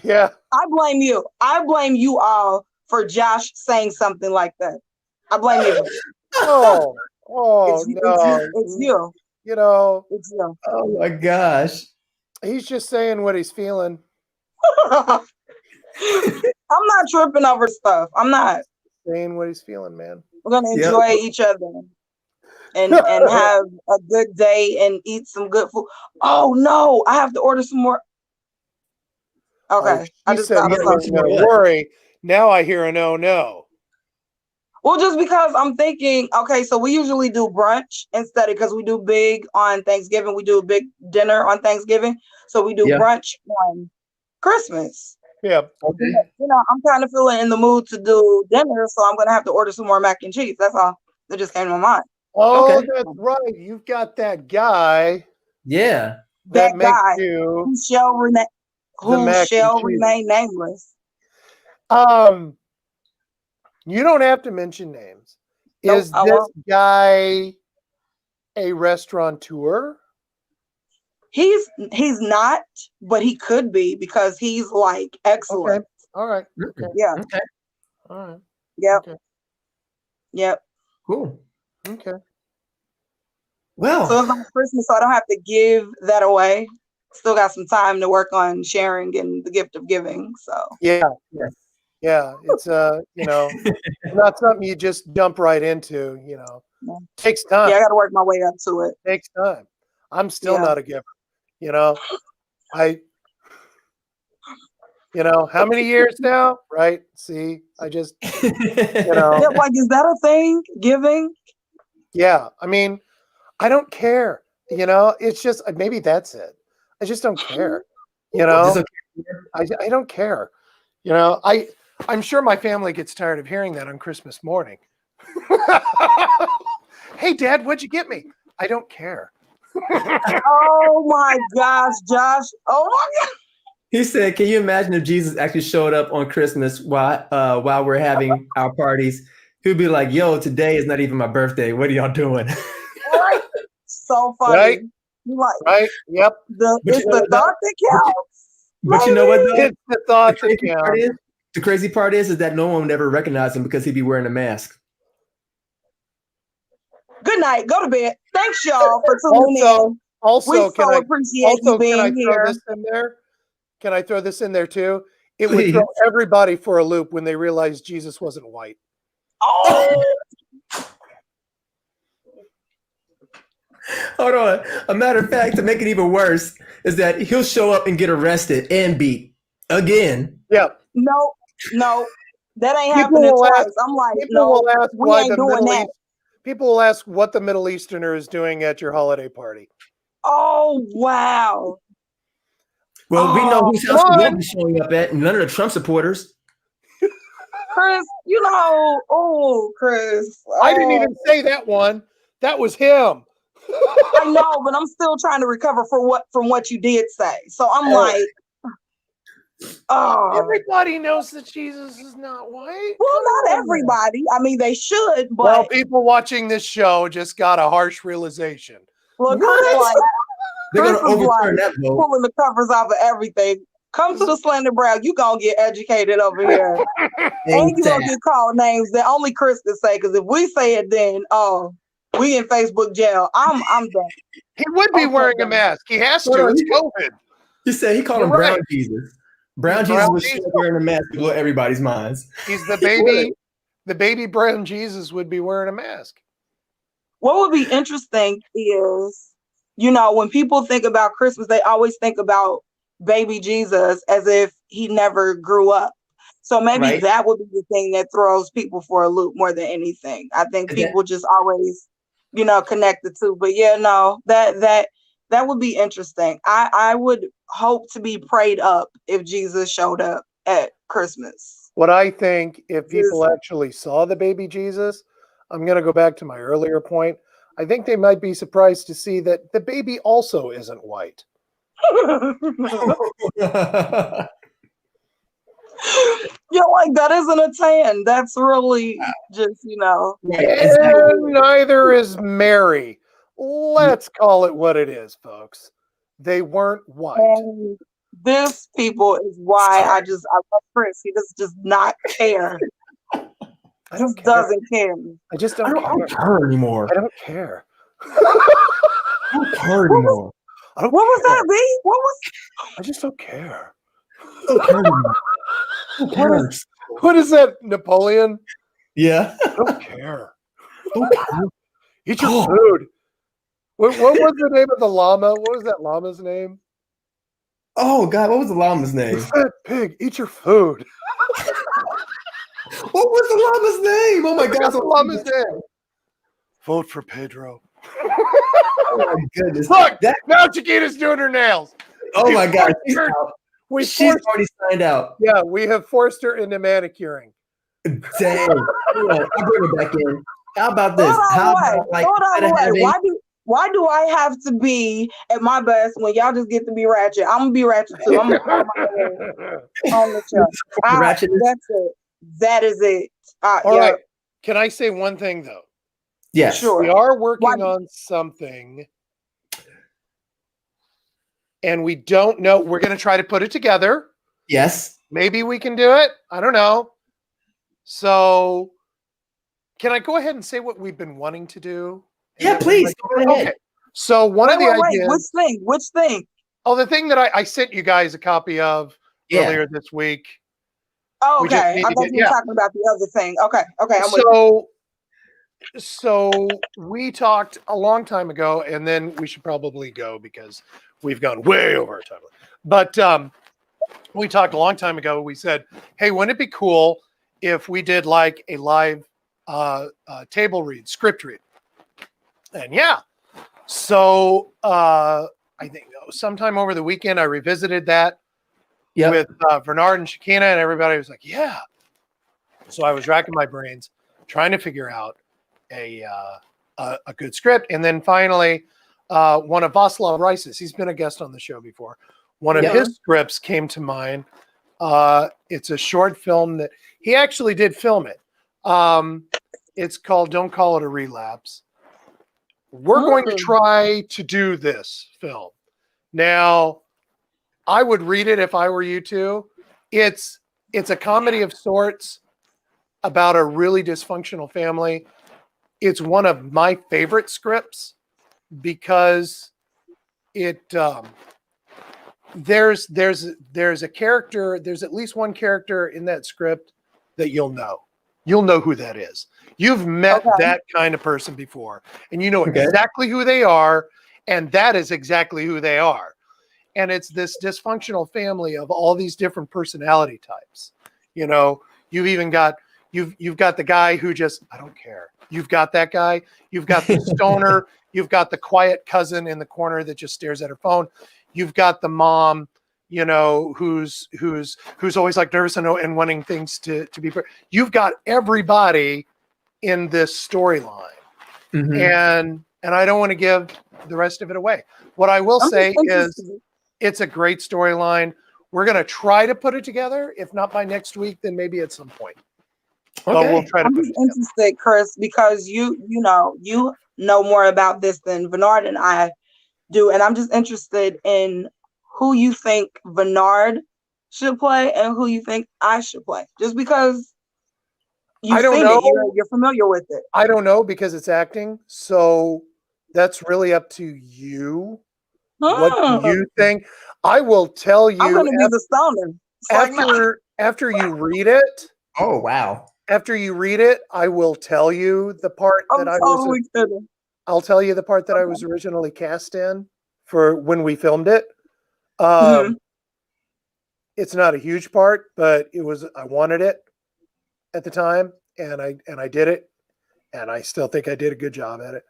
Speaker 1: Yeah.
Speaker 3: I blame you. I blame you all for Josh saying something like that. I blame you.
Speaker 1: No.
Speaker 3: It's you.
Speaker 1: You know.
Speaker 3: It's you.
Speaker 2: Oh my gosh.
Speaker 1: He's just saying what he's feeling.
Speaker 3: I'm not tripping over stuff. I'm not.
Speaker 1: Saying what he's feeling, man.
Speaker 3: We're gonna enjoy each other and have a good day and eat some good food. Oh no, I have to order some more. Okay.
Speaker 1: I just said worry. Now I hear a no.
Speaker 3: Well, just because I'm thinking, okay, so we usually do brunch instead because we do big on Thanksgiving. We do a big dinner on Thanksgiving. So we do brunch on Christmas.
Speaker 1: Yeah.
Speaker 3: Okay. You know, I'm kind of feeling in the mood to do dinner, so I'm gonna have to order some more mac and cheese. That's all. That just came to my mind.
Speaker 1: Oh, that's right. You've got that guy.
Speaker 2: Yeah.
Speaker 3: That guy who shall remain nameless.
Speaker 1: You don't have to mention names. Is this guy a restaurateur?
Speaker 3: He's not, but he could be because he's like excellent.
Speaker 1: Okay. All right.
Speaker 3: Okay. Yeah.
Speaker 2: Okay.
Speaker 1: All right.
Speaker 3: Yep.
Speaker 1: Okay.
Speaker 3: Yep.
Speaker 2: Cool.
Speaker 1: Okay.
Speaker 2: Well,
Speaker 3: so it's on Christmas, so I don't have to give that away. Still got some time to work on sharing and the gift of giving. So
Speaker 1: yeah. It's not something you just jump right into. Takes time.
Speaker 3: Yeah, I got to work my way up to it.
Speaker 1: Takes time. I'm still not a giver. How many years now? Right? See, I just,
Speaker 3: like, is that a thing? Giving?
Speaker 1: Yeah. I mean, I don't care. It's just maybe that's it. I just don't care. I don't care. I'm sure my family gets tired of hearing that on Christmas morning. Hey, Dad, what'd you get me? I don't care.
Speaker 3: Oh my gosh, Josh. Oh my God.
Speaker 2: He said, can you imagine if Jesus actually showed up on Christmas while we're having our parties? He'd be like, yo, today is not even my birthday. What are y'all doing?
Speaker 3: Right. So funny.
Speaker 1: Right? Yep.
Speaker 3: It's the thought that counts.
Speaker 2: But you know what, though?
Speaker 1: It's the thought that counts.
Speaker 2: The crazy part is that no one would ever recognize him because he'd be wearing a mask.
Speaker 3: Good night. Go to bed. Thanks, y'all, for tuning in. We appreciate you being here.
Speaker 1: Can I throw this in there too? It would throw everybody for a loop when they realized Jesus wasn't white.
Speaker 3: Oh!
Speaker 2: Hold on. A matter of fact, to make it even worse, is that he'll show up and get arrested and beat again.
Speaker 1: Yeah.
Speaker 3: No, that ain't happening twice. I'm like, no, we ain't doing that.
Speaker 1: People will ask what the Middle Easterner is doing at your holiday party.
Speaker 3: Oh, wow.
Speaker 2: Well, we know whose house we won't be showing up at, and none of the Trump supporters.
Speaker 3: Chris, Chris.
Speaker 1: I didn't even say that one. That was him.
Speaker 3: I know, but I'm still trying to recover from what you did say. So I'm like,
Speaker 1: everybody knows that Jesus is not white.
Speaker 3: Well, not everybody. I mean, they should, but
Speaker 1: well, people watching this show just got a harsh realization.
Speaker 3: Well, Chris
Speaker 2: they're gonna overturn that vote.
Speaker 3: Pulling the covers off of everything. Come to the Slanted Brow. You gonna get educated over here. And you gonna get called names that only Chris can say. Because if we say it, then we in Facebook jail. I'm done.
Speaker 1: He would be wearing a mask. He has to. It's COVID.
Speaker 2: He said he called him Brown Jesus. Brown Jesus was still wearing a mask to blow everybody's minds.
Speaker 1: He's the baby. The baby brown Jesus would be wearing a mask.
Speaker 3: What would be interesting is, you know, when people think about Christmas, they always think about baby Jesus as if he never grew up. So maybe that would be the thing that throws people for a loop more than anything. I think people just always, you know, connect the two. But yeah, no, that would be interesting. I would hope to be prayed up if Jesus showed up at Christmas.
Speaker 1: What I think, if people actually saw the baby Jesus, I'm going to go back to my earlier point. I think they might be surprised to see that the baby also isn't white.
Speaker 3: You're like, that isn't a tan. That's really just, you know.
Speaker 1: And neither is Mary. Let's call it what it is, folks. They weren't white.
Speaker 3: And this, people, is why I love Chris. He does not care.
Speaker 1: I don't
Speaker 3: care. Doesn't care.
Speaker 1: I just don't care.
Speaker 2: I don't care anymore.
Speaker 1: I don't care.
Speaker 2: I don't care anymore.
Speaker 3: What was that, B? What was?
Speaker 1: I just don't care.
Speaker 2: I don't care anymore. Who cares?
Speaker 1: What is that, Napoleon?
Speaker 2: Yeah.
Speaker 1: I don't care. Eat your food. What was the name of the llama? What was that llama's name?
Speaker 2: Oh, God. What was the llama's name?
Speaker 1: The fat pig. Eat your food.
Speaker 2: What was the llama's name? Oh, my God.
Speaker 1: What's the llama's name? Vote for Pedro.
Speaker 2: Oh, my goodness.
Speaker 1: Look, now Chiquita's doing her nails.
Speaker 2: Oh, my God. She's already signed out.
Speaker 1: Yeah, we have forced her into manicuring.
Speaker 2: Dang. I'll bring her back in. How about this?
Speaker 3: Why do I have to be at my best when y'all just get to be ratchet? I'm gonna be ratchet too. I'm gonna put my head on the show. That's it. That is it.
Speaker 1: All right. Can I say one thing though?
Speaker 2: Yes.
Speaker 3: Sure.
Speaker 1: We are working on something. And we don't know. We're going to try to put it together.
Speaker 2: Yes.
Speaker 1: Maybe we can do it. I don't know. So can I go ahead and say what we've been wanting to do?
Speaker 2: Yeah, please. Go ahead.
Speaker 1: Okay. So one of the ideas.
Speaker 3: Which thing?
Speaker 1: Oh, the thing that I sent you guys a copy of earlier this week.
Speaker 3: Oh, okay. I thought you were talking about the other thing. Okay.
Speaker 1: So we talked a long time ago, and then we should probably go because we've gone way over our time. But we talked a long time ago. We said, hey, wouldn't it be cool if we did like a live table read, script read? And yeah. So I think sometime over the weekend, I revisited that with Bernard and Shekinah, and everybody was like, yeah. So I was racking my brains trying to figure out a good script. And then finally, one of Václav Rice's, he's been a guest on the show before. One of his scripts came to mind. It's a short film that he actually did film it. It's called Don't Call It a Relapse. We're going to try to do this film. Now, I would read it if I were you two. It's a comedy of sorts about a really dysfunctional family. It's one of my favorite scripts because it there's a character, there's at least one character in that script that you'll know who that is. You've met that kind of person before, and you know exactly who they are, and that is exactly who they are. And it's this dysfunctional family of all these different personality types. You know, you've even got you've got the guy who just, I don't care. You've got that guy. You've got the stoner. You've got the quiet cousin in the corner that just stares at her phone. You've got the mom, you know, who's always like nervous and wanting things to be. You've got everybody in this storyline, and I don't want to give the rest of it away. What I will say is, it's a great storyline. We're going to try to put it together. If not by next week, then maybe at some point.
Speaker 3: Okay.
Speaker 1: We'll try to
Speaker 3: I'm just interested, Chris, because you know more about this than Bernard and I do, and I'm just interested in who you think Bernard should play and who you think I should play. Just because you've seen it, you're familiar with it.
Speaker 1: I don't know because it's acting, so that's really up to you. What do you think? I will tell you.
Speaker 3: I'm gonna be the stoner.
Speaker 1: After you read it.
Speaker 2: Oh wow.
Speaker 1: After you read it, I will tell you the part that I was.
Speaker 3: Kidding.
Speaker 1: I'll tell you the part that I was originally cast in for when we filmed it. It's not a huge part, but it was. I wanted it at the time, and I did it, and I still think I did a good job at it.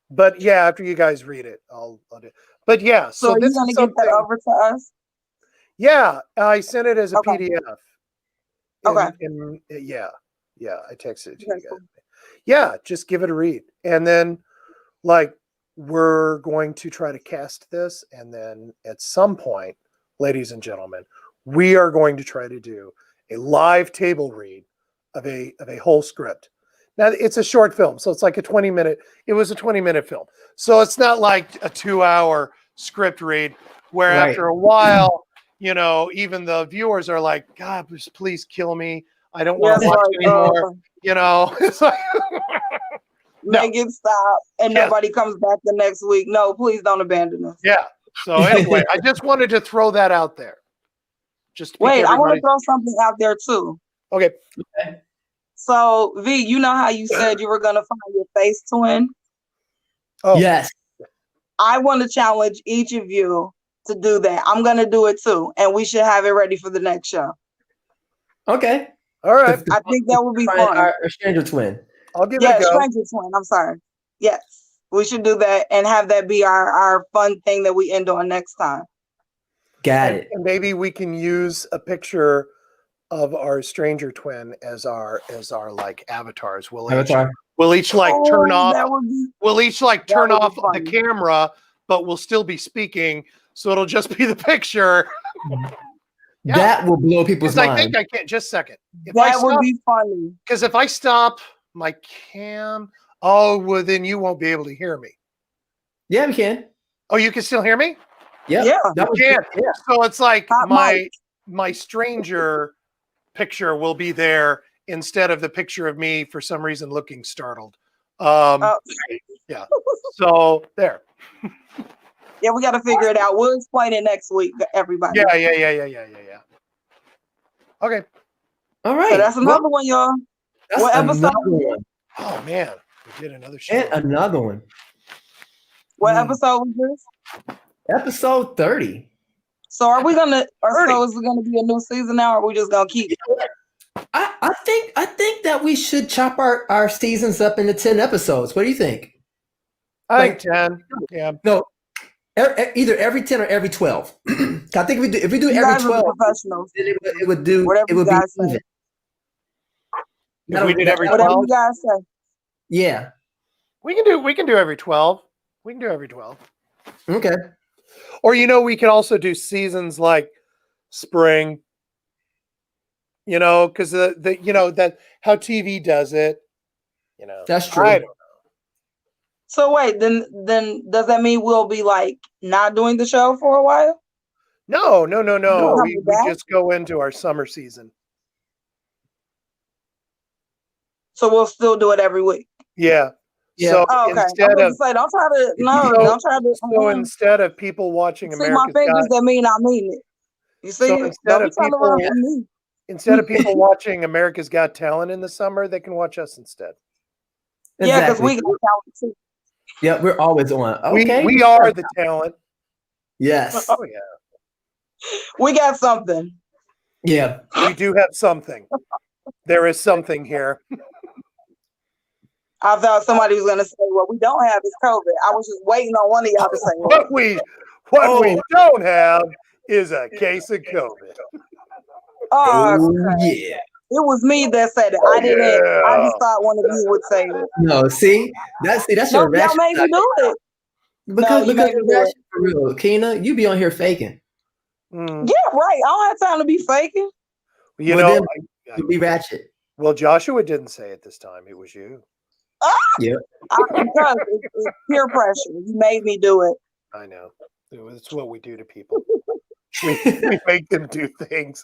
Speaker 1: But yeah, after you guys read it, I'll do it. But yeah,
Speaker 3: so are you gonna get that over to us?
Speaker 1: Yeah, I sent it as a PDF.
Speaker 3: Okay.
Speaker 1: Yeah, I texted it to you guys. Yeah, just give it a read, and then like we're going to try to cast this, and then at some point, ladies and gentlemen, we are going to try to do a live table read of a whole script. Now it's a short film, so it's like a 20-minute. It was a 20-minute film, so it's not like a 2-hour script read where after a while, even the viewers are like, God, please kill me. I don't want to watch anymore. It's like
Speaker 3: make it stop, and nobody comes back the next week. No, please don't abandon us.
Speaker 1: Yeah. So anyway, I just wanted to throw that out there. Just
Speaker 3: wait, I want to throw something out there too.
Speaker 1: Okay.
Speaker 3: So V, you know how you said you were gonna find your face twin?
Speaker 2: Oh yes.
Speaker 3: I want to challenge each of you to do that. I'm gonna do it too, and we should have it ready for the next show.
Speaker 2: Okay.
Speaker 1: All right.
Speaker 3: I think that would be fun.
Speaker 2: Our stranger twin.
Speaker 1: I'll give it a go.
Speaker 3: Stranger twin. I'm sorry. Yes, we should do that and have that be our fun thing that we end on next time.
Speaker 2: Got it.
Speaker 1: And maybe we can use a picture of our stranger twin as our like avatars. We'll each like turn off. We'll each like turn off the camera, but we'll still be speaking. So it'll just be the picture.
Speaker 2: Yeah. That will blow people's minds.
Speaker 1: I think I can't. Just a second.
Speaker 3: That would be funny.
Speaker 1: Because if I stop my cam, well, then you won't be able to hear me.
Speaker 2: Yeah, we can.
Speaker 1: Oh, you can still hear me?
Speaker 2: Yeah.
Speaker 1: You can. Yeah. So it's like my stranger picture will be there instead of the picture of me for some reason looking startled. Yeah. So there.
Speaker 3: Yeah, we got to figure it out. We'll explain it next week, everybody.
Speaker 1: Yeah. Okay.
Speaker 2: All right.
Speaker 3: So that's another one, y'all. What episode?
Speaker 1: Oh man, we did another show.
Speaker 2: And another one.
Speaker 3: What episode was this?
Speaker 2: Episode 30.
Speaker 3: So are we gonna? So is it gonna be a new season now, or are we just gonna keep?
Speaker 2: I think that we should chop our seasons up into 10 episodes. What do you think?
Speaker 1: I think 10. Yeah.
Speaker 2: No. Either every 10 or every 12. I think if we do every 12, it would be even.
Speaker 1: If we did every 12,
Speaker 3: whatever you guys say.
Speaker 2: Yeah.
Speaker 1: We can do every 12. We can do every 12.
Speaker 2: Okay.
Speaker 1: Or we could also do seasons like spring. Because that how TV does it.
Speaker 2: That's true.
Speaker 1: I don't know.
Speaker 3: So wait, then does that mean we'll be like not doing the show for a while?
Speaker 1: No. We just go into our summer season.
Speaker 3: So we'll still do it every week.
Speaker 1: Yeah.
Speaker 2: Yeah.
Speaker 3: So instead of
Speaker 1: so instead of people watching
Speaker 3: America's Got, my fingers that mean I mean it. You see,
Speaker 1: so instead of people watching America's Got Talent in the summer, they can watch us instead.
Speaker 3: Exactly. Yeah, because we got talent too.
Speaker 2: Yeah, we're always on. Okay.
Speaker 1: We are the talent.
Speaker 2: Yes.
Speaker 1: Oh yeah.
Speaker 3: We got something.
Speaker 2: Yeah.
Speaker 1: We do have something. There is something here.
Speaker 3: I thought somebody was gonna say, "What we don't have is COVID." I was just waiting on one of y'all to say
Speaker 1: what we don't have is a case of COVID.
Speaker 2: Yeah.
Speaker 3: It was me that said it. I didn't. Yeah. I just thought one of you would say it.
Speaker 2: No, that's your reaction.
Speaker 3: Y'all made me do it.
Speaker 2: Because your reaction for real, Keena, you be on here faking.
Speaker 3: Yeah, right. I don't have time to be faking.
Speaker 2: You be ratchet.
Speaker 1: Well, Joshua didn't say it this time. It was you.
Speaker 2: Yeah.
Speaker 3: Because it's peer pressure. You made me do it.
Speaker 1: I know. It's what we do to people. we make them do things.